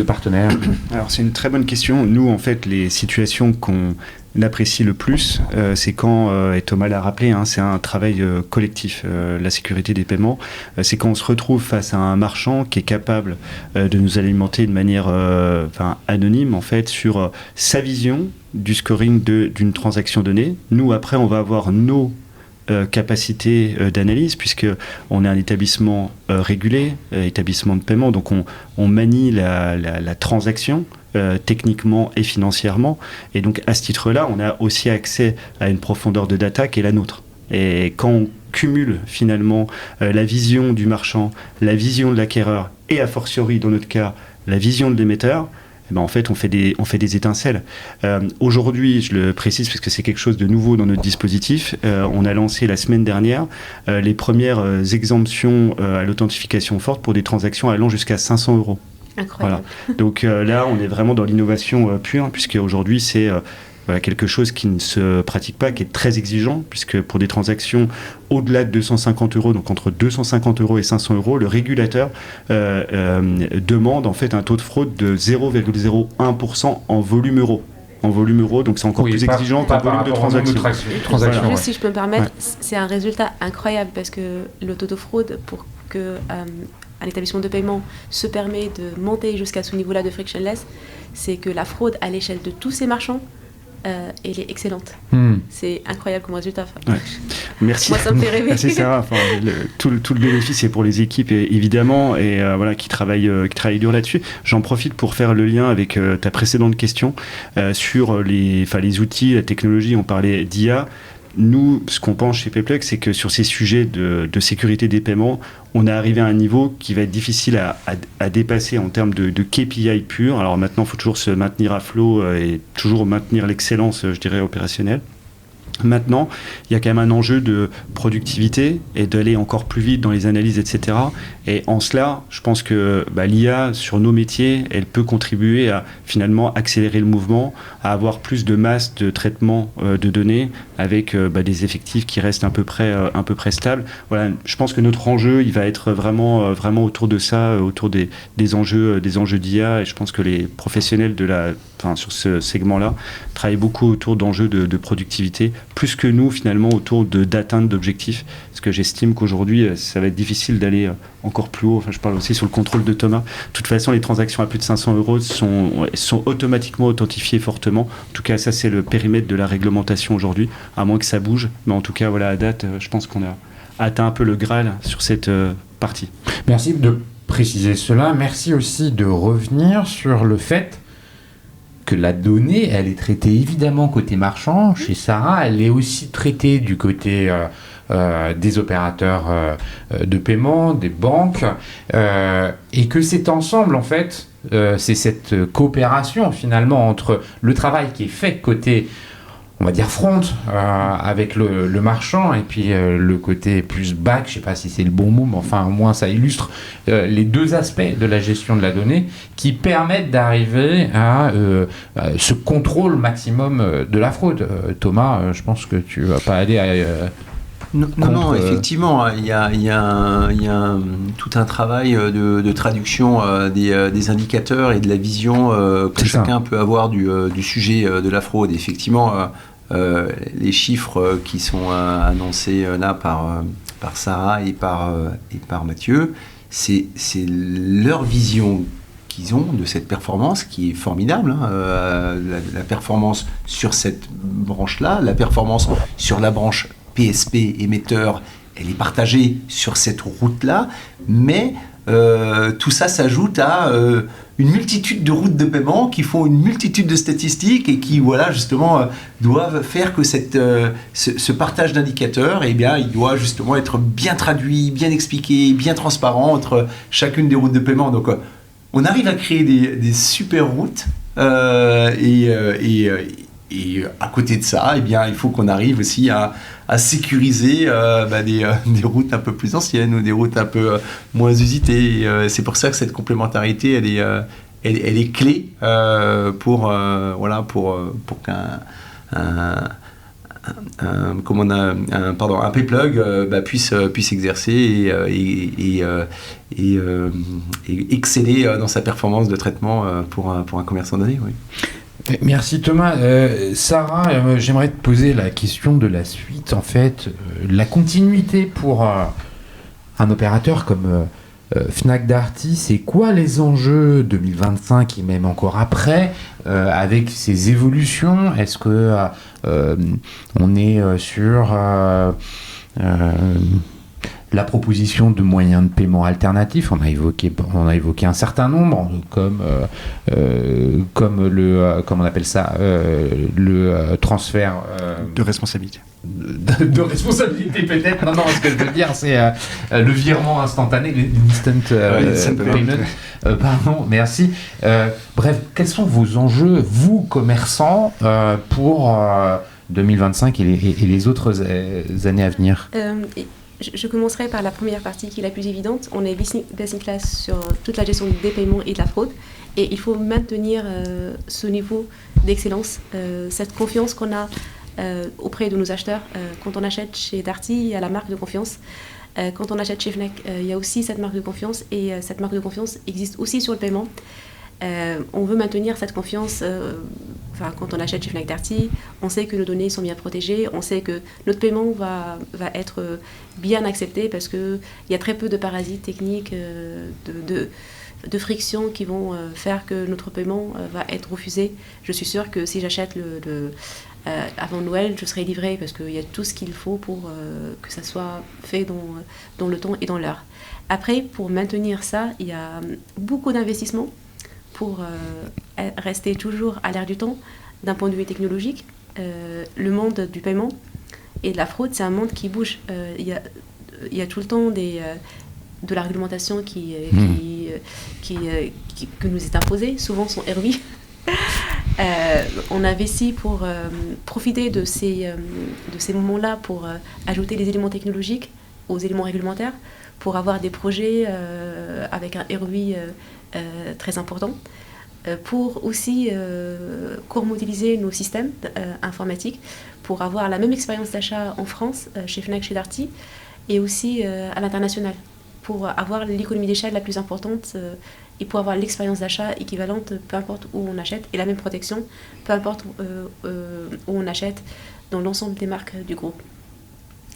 partenaires? Alors c'est une très bonne question. Nous, en fait, les situations qu'on apprécie le plus, c'est quand, et Thomas l'a rappelé, c'est un travail collectif, la sécurité des paiements, c'est quand on se retrouve face à un marchand qui est capable de nous alimenter de manière anonyme, en fait, sur sa vision du scoring d'une transaction donnée. Nous, après, on va avoir nos capacité d'analyse, puisque on est un établissement régulé, établissement de paiement, donc on manie la transaction techniquement et financièrement, et donc à ce titre-là, on a aussi accès à une profondeur de data qui est la nôtre. Et quand on cumule finalement la vision du marchand, la vision de l'acquéreur, et a fortiori dans notre cas la vision de l'émetteur, en fait, on fait des étincelles. Aujourd'hui, je le précise parce que c'est quelque chose de nouveau dans notre dispositif, on a lancé la semaine dernière les premières exemptions à l'authentification forte pour des transactions allant jusqu'à 500 €. Incroyable. Voilà. Donc là, on est vraiment dans l'innovation pure, puisque aujourd'hui, c'est quelque chose qui ne se pratique pas, qui est très exigeant, puisque pour des transactions au-delà de 250 €, donc entre 250 € et 500 €, le régulateur demande en fait un taux de fraude de 0,01% en volume euro. Donc c'est encore plus exigeant qu'en volume de transactions. Voilà. Juste si je peux me permettre, c'est un résultat incroyable, parce que le taux de fraude, pour que un établissement de paiement se permet de monter jusqu'à ce niveau-là de frictionless, c'est que la fraude à l'échelle de tous ces marchands, elle est excellente. C'est incroyable comme résultat. Merci. Moi, ça me fait rêver. C'est ça. Tout le bénéfice est pour les équipes, évidemment, et qui travaillent dur là-dessus. J'en profite pour faire le lien avec ta précédente question sur les outils, la technologie. On parlait d'IA. Nous, ce qu'on pense chez Payplex, c'est que sur ces sujets de sécurité des paiements, on est arrivé à un niveau qui va être difficile à dépasser en termes de KPI pur. Alors maintenant, il faut toujours se maintenir à flot et toujours maintenir l'excellence, je dirais, opérationnelle. Maintenant, il y a quand même un enjeu de productivité et d'aller encore plus vite dans les analyses, etc. Et en cela, je pense que l'IA, sur nos métiers, elle peut contribuer à finalement accélérer le mouvement, à avoir plus de masse de traitement de données avec des effectifs qui restent à peu près stables. Voilà, je pense que notre enjeu, il va être vraiment autour de ça, autour des enjeux d'IA. Et je pense que les professionnels sur ce segment-là travaillent beaucoup autour d'enjeux de productivité, plus que nous finalement autour d'atteinte d'objectifs, parce que j'estime qu'aujourd'hui ça va être difficile d'aller encore plus haut. Enfin, je parle aussi sur le contrôle de Thomas. De toute façon, les transactions à plus de 500 € sont automatiquement authentifiées fortement. En tout cas, ça c'est le périmètre de la réglementation aujourd'hui, à moins que ça bouge. Mais en tout cas, voilà, à date, je pense qu'on a atteint un peu le Graal sur cette partie. Merci de préciser cela. Merci aussi de revenir sur le fait que la donnée, elle est traitée évidemment côté marchand. Chez Sarah, elle est aussi traitée du côté des opérateurs de paiement, des banques, et que c'est ensemble, en fait, c'est cette coopération finalement entre le travail qui est fait côté, on va dire front, avec le marchand, et puis le côté plus back, je ne sais pas si c'est le bon mot, mais enfin au moins ça illustre les deux aspects de la gestion de la donnée qui permettent d'arriver à ce contrôle maximum de la fraude. Thomas, je pense que tu ne vas pas aller à... Non, effectivement, il y a tout un travail de traduction des indicateurs et de la vision que chacun peut avoir du sujet de la fraude. Effectivement, les chiffres qui sont annoncés là par Sarah et par Mathieu, c'est leur vision qu'ils ont de cette performance qui est formidable. La performance sur cette branche-là, la performance sur la branche PSP émetteur, elle est partagée sur cette route-là, mais tout ça s'ajoute à une multitude de routes de paiement qui font une multitude de statistiques et qui, voilà, justement, doivent faire que ce partage d'indicateurs, eh bien, il doit justement être bien traduit, bien expliqué, bien transparent entre chacune des routes de paiement. Donc, on arrive à créer des super routes et à côté de ça, eh bien, il faut qu'on arrive aussi à sécuriser des routes un peu plus anciennes ou des routes un peu moins usitées. C'est pour ça que cette complémentarité, elle est clé pour qu'un payplug puisse exercer et exceller dans sa performance de traitement pour un commerçant donné. Oui. Merci Thomas. Sarah, j'aimerais te poser la question de la suite, en fait, la continuité pour un opérateur comme Fnac Darty. C'est quoi les enjeux 2025 et même encore après avec ces évolutions? Est-ce que on est sur la proposition de moyens de paiement alternatifs? On a évoqué un certain nombre, comme comment on appelle ça, le transfert de responsabilité. De responsabilité peut-être. Non, ce que je veux dire, c'est le virement instantané, l'instant payment. Pardon, merci. Bref, quels sont vos enjeux, vous, commerçants, pour 2025 et les autres années à venir? Je commencerai par la première partie qui est la plus évidente. On est best in class sur toute la gestion des paiements et de la fraude. Et il faut maintenir ce niveau d'excellence, cette confiance qu'on a auprès de nos acheteurs. Quand on achète chez Darty, il y a la marque de confiance. Quand on achète chez Fnac, il y a aussi cette marque de confiance. Et cette marque de confiance existe aussi sur le paiement. On veut maintenir cette confiance. Quand on achète chez Fnac Darty, on sait que nos données sont bien protégées, on sait que notre paiement va être bien accepté parce qu'il y a très peu de parasites techniques, de frictions qui vont faire que notre paiement va être refusé. Je suis sûre que si j'achète avant Noël, je serai livrée parce qu'il y a tout ce qu'il faut pour que ça soit fait dans le temps et dans l'heure. Après, pour maintenir ça, il y a beaucoup d'investissements pour rester toujours à l'ère du temps d'un point de vue technologique. Le monde du paiement et de la fraude, c'est un monde qui bouge. Il y a tout le temps de la réglementation que nous est imposée, souvent son ROI. On investit pour profiter de ces moments-là pour ajouter des éléments technologiques aux éléments réglementaires, pour avoir des projets avec un ROI très important, pour aussi co-modéliser nos systèmes informatiques, pour avoir la même expérience d'achat en France, chez Fnac, chez Darty, et aussi à l'international, pour avoir l'économie d'échelle la plus importante et pour avoir l'expérience d'achat équivalente, peu importe où on achète, et la même protection, peu importe où on achète, dans l'ensemble des marques du groupe.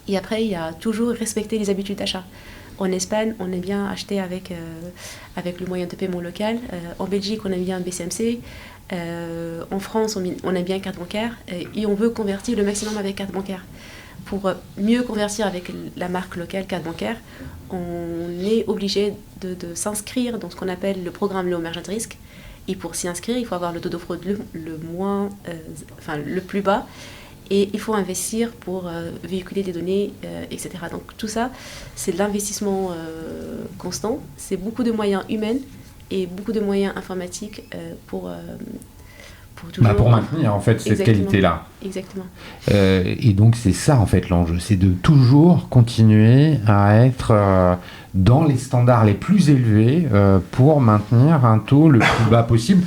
Et après, il y a toujours respecter les habitudes d'achat. En Espagne, on aime bien acheter avec le moyen de paiement local. En Belgique, on aime bien BCMC. En France, on aime bien carte bancaire. Et on veut convertir le maximum avec carte bancaire. Pour mieux convertir avec la marque locale carte bancaire, on est obligé de s'inscrire dans ce qu'on appelle le programme Low Emergent Risk. Et pour s'y inscrire, il faut avoir le taux de fraude le plus bas. Et il faut investir pour véhiculer des données, etc. Donc tout ça, c'est de l'investissement constant. C'est beaucoup de moyens humains et beaucoup de moyens informatiques pour toujours... pour maintenir en fait cette qualité-là. Exactement. Et donc c'est ça en fait l'enjeu, c'est de toujours continuer à être dans les standards les plus élevés pour maintenir un taux le plus bas possible,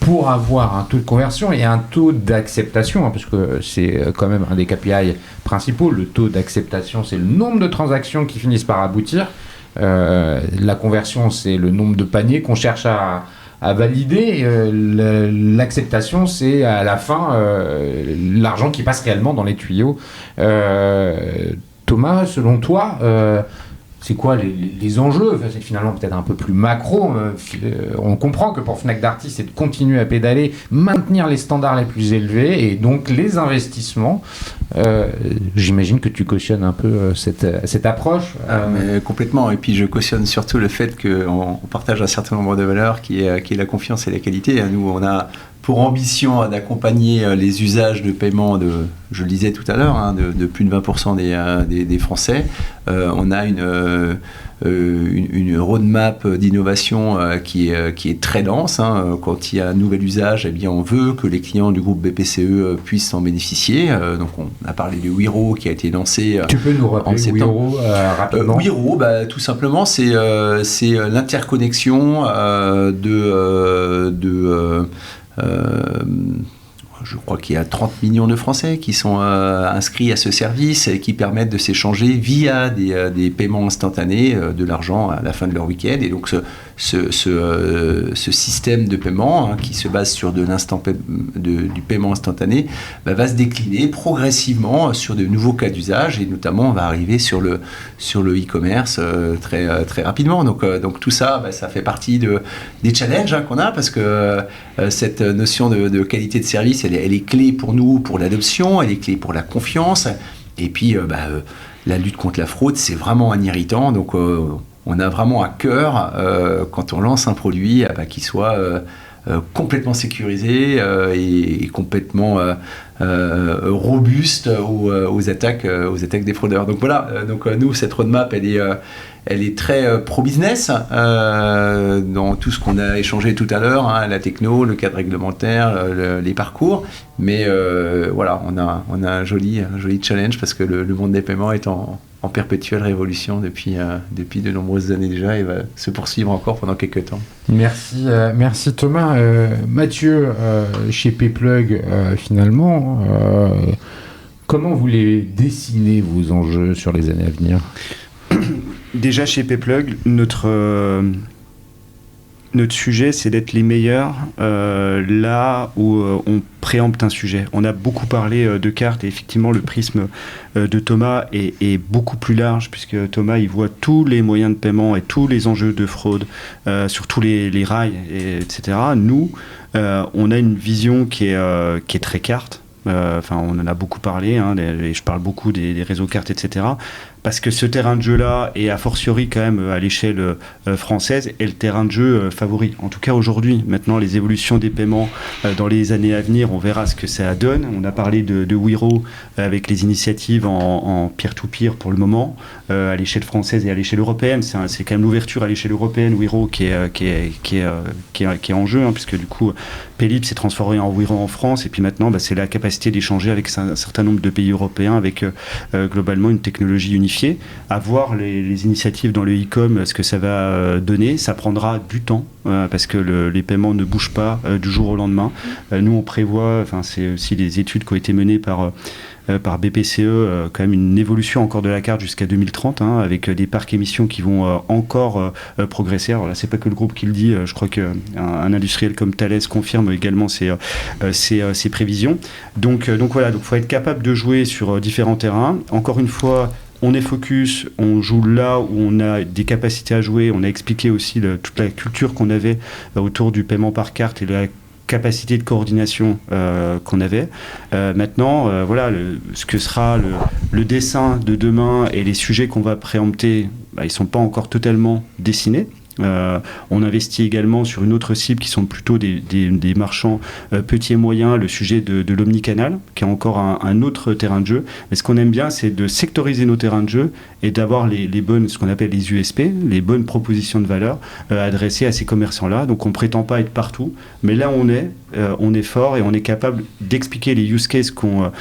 pour avoir un taux de conversion et un taux d'acceptation, hein, parce que c'est quand même un des KPI principaux. Le taux d'acceptation, c'est le nombre de transactions qui finissent par aboutir. La conversion, c'est le nombre de paniers qu'on cherche à valider. L'acceptation, c'est à la fin l'argent qui passe réellement dans les tuyaux. Thomas, selon toi, c'est quoi les enjeux? Enfin, c'est finalement peut-être un peu plus macro. On comprend que pour Fnac Darty, c'est de continuer à pédaler, maintenir les standards les plus élevés et donc les investissements. J'imagine que tu cautionnes un peu cette approche. Mais complètement. Et puis je cautionne surtout le fait qu'on partage un certain nombre de valeurs qui est la confiance et la qualité. Nous, on a pour ambition d'accompagner les usages de paiement je le disais tout à l'heure, hein, de plus de 20% des Français. On a une roadmap d'innovation qui est très dense. Hein. Quand il y a un nouvel usage, eh bien, on veut que les clients du groupe BPCE puissent en bénéficier. Donc on a parlé du Wiro qui a été lancé Tu peux nous rappeler Wiro rapidement? Wiro, tout simplement, c'est l'interconnexion je crois qu'il y a 30 millions de Français qui sont inscrits à ce service et qui permettent de s'échanger via des paiements instantanés de l'argent à la fin de leur week-end. Et donc ce système de paiement, hein, qui se base sur du paiement instantané, va se décliner progressivement sur de nouveaux cas d'usage, et notamment on va arriver sur le e-commerce très, très rapidement. Donc tout ça, ça fait partie des challenges, hein, qu'on a, parce que cette notion de qualité de service, elle est clé pour nous, pour l'adoption, elle est clé pour la confiance. Et puis, la lutte contre la fraude, c'est vraiment un irritant. Donc, on a vraiment à cœur, quand on lance un produit, qui soit complètement sécurisé et complètement robuste aux attaques des fraudeurs. Donc voilà, nous, cette roadmap, elle est très pro-business dans tout ce qu'on a échangé tout à l'heure, hein, la techno, le cadre réglementaire, les parcours. Mais voilà, on a un joli challenge, parce que le monde des paiements est en perpétuelle révolution depuis de nombreuses années déjà, et va se poursuivre encore pendant quelques temps. Merci Thomas. Mathieu, chez Payplug, finalement, comment vous les dessinez, vos enjeux sur les années à venir? Déjà, chez Payplug, notre sujet, c'est d'être les meilleurs là où on préempte un sujet. On a beaucoup parlé de cartes, et effectivement, le prisme de Thomas est beaucoup plus large, puisque Thomas, il voit tous les moyens de paiement et tous les enjeux de fraude sur tous les rails, etc. Nous, on a une vision qui est très carte. On en a beaucoup parlé, hein, et je parle beaucoup des réseaux cartes, etc. parce que ce terrain de jeu-là, et a fortiori quand même à l'échelle française, est le terrain de jeu favori. En tout cas aujourd'hui, maintenant les évolutions des paiements dans les années à venir, on verra ce que ça donne. On a parlé de Wero avec les initiatives en peer-to-peer pour le moment, à l'échelle française et à l'échelle européenne. C'est quand même l'ouverture à l'échelle européenne, Wero qui est en jeu, puisque du coup Paylib s'est transformé en Wero en France, et puis maintenant c'est la capacité d'échanger avec un certain nombre de pays européens avec globalement une technologie unifiée. À voir les initiatives dans le e-com, ce que ça va donner. Ça prendra du temps parce que les paiements ne bougent pas du jour au lendemain. Nous on prévoit, c'est aussi des études qui ont été menées par BPCE, quand même une évolution encore de la carte jusqu'à 2030, avec des parcs émissions qui vont encore progresser. Alors là, c'est pas que le groupe qui le dit, je crois qu'un industriel comme Thales confirme également ses prévisions. Donc voilà, il faut être capable de jouer sur différents terrains. Encore une fois, on est focus, on joue là où on a des capacités à jouer. On a expliqué aussi toute la culture qu'on avait autour du paiement par carte et de la capacité de coordination qu'on avait. Maintenant, voilà, ce que sera le dessin de demain et les sujets qu'on va préempter, ils ne sont pas encore totalement dessinés. On investit également sur une autre cible qui sont plutôt des marchands petits et moyens, le sujet de l'omnicanal, qui est encore un autre terrain de jeu. Mais ce qu'on aime bien, c'est de sectoriser nos terrains de jeu et d'avoir les bonnes, ce qu'on appelle les USP, les bonnes propositions de valeur adressées à ces commerçants-là. Donc on ne prétend pas être partout, mais là on est fort et on est capable d'expliquer les use cases qu'on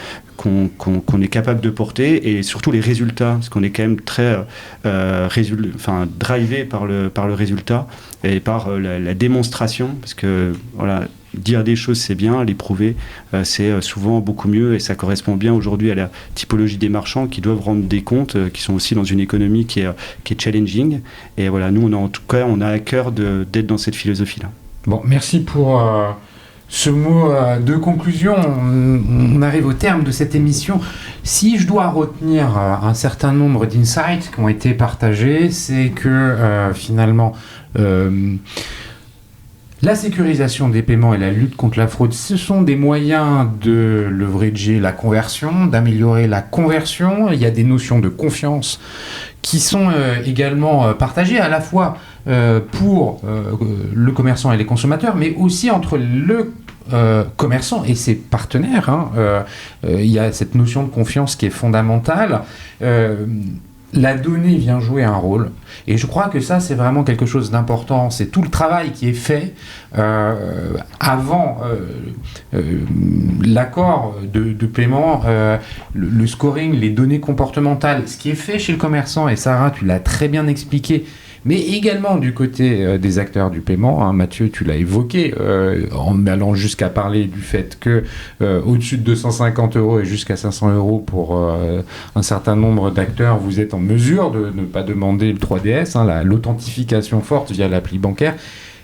est capable de porter, et surtout les résultats, parce qu'on est quand même très drivé par le résultat et par la démonstration, parce que voilà, dire des choses c'est bien, les prouver c'est souvent beaucoup mieux, et ça correspond bien aujourd'hui à la typologie des marchands qui doivent rendre des comptes, qui sont aussi dans une économie qui est challenging, et voilà, nous on a à cœur d'être dans cette philosophie-là. Bon, merci pour ce mot de conclusion. On arrive au terme de cette émission. Si je dois retenir un certain nombre d'insights qui ont été partagés, c'est que finalement la sécurisation des paiements et la lutte contre la fraude, ce sont des moyens de leverager la conversion, d'améliorer la conversion. Il y a des notions de confiance qui sont également partagées à la fois pour le commerçant et les consommateurs, mais aussi entre le commerçant et ses partenaires. Il y a cette notion de confiance qui est fondamentale. La donnée vient jouer un rôle, et je crois que ça c'est vraiment quelque chose d'important. C'est tout le travail qui est fait avant l'accord de paiement, le scoring, les données comportementales, ce qui est fait chez le commerçant, et Sarah tu l'as très bien expliqué, mais également du côté des acteurs du paiement. Mathieu, tu l'as évoqué, en allant jusqu'à parler du fait que au-dessus de 250 € et jusqu'à 500 € pour un certain nombre d'acteurs, vous êtes en mesure de ne pas demander le 3DS, l'authentification forte via l'appli bancaire.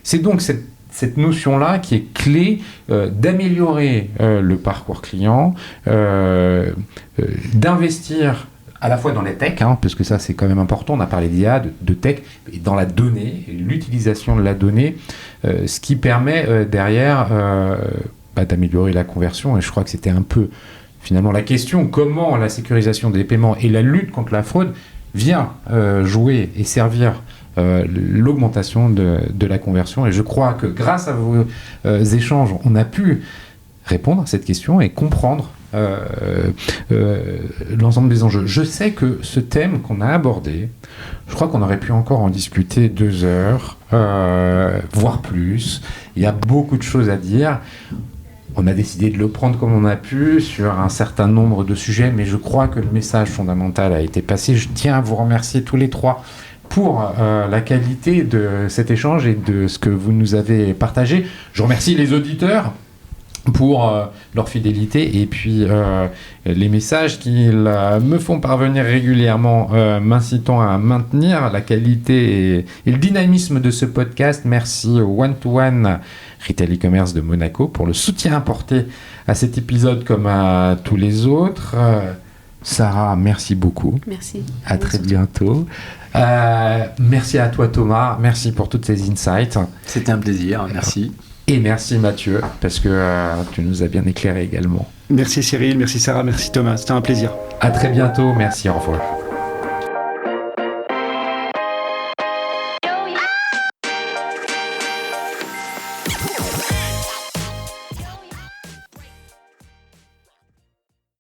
C'est donc cette notion-là qui est clé d'améliorer le parcours client, d'investir à la fois dans les tech, parce que ça c'est quand même important, on a parlé d'IA, de tech, et dans la donnée, et l'utilisation de la donnée, ce qui permet derrière d'améliorer la conversion. Et je crois que c'était un peu finalement la question, comment la sécurisation des paiements et la lutte contre la fraude vient jouer et servir l'augmentation de la conversion. Et je crois que grâce à vos échanges, on a pu répondre à cette question et comprendre l'ensemble des enjeux. Je sais que ce thème qu'on a abordé, je crois qu'on aurait pu encore en discuter 2 heures, voire plus. Il y a beaucoup de choses à dire. On a décidé de le prendre comme on a pu sur un certain nombre de sujets, mais je crois que le message fondamental a été passé. Je tiens à vous remercier tous les 3 pour la qualité de cet échange et de ce que vous nous avez partagé. Je remercie les auditeurs pour leur fidélité, et puis les messages qu'ils me font parvenir régulièrement, m'incitant à maintenir la qualité et le dynamisme de ce podcast. Merci au One-to-One Retail e-commerce de Monaco pour le soutien apporté à cet épisode comme à tous les autres. Sarah, merci beaucoup. Merci. À très bientôt. Merci à toi Thomas, merci pour toutes ces insights. C'était un plaisir, merci. Et merci Mathieu, parce que tu nous as bien éclairé également. Merci Cyril, merci Sarah, merci Thomas, c'était un plaisir. À très bientôt, merci, au revoir.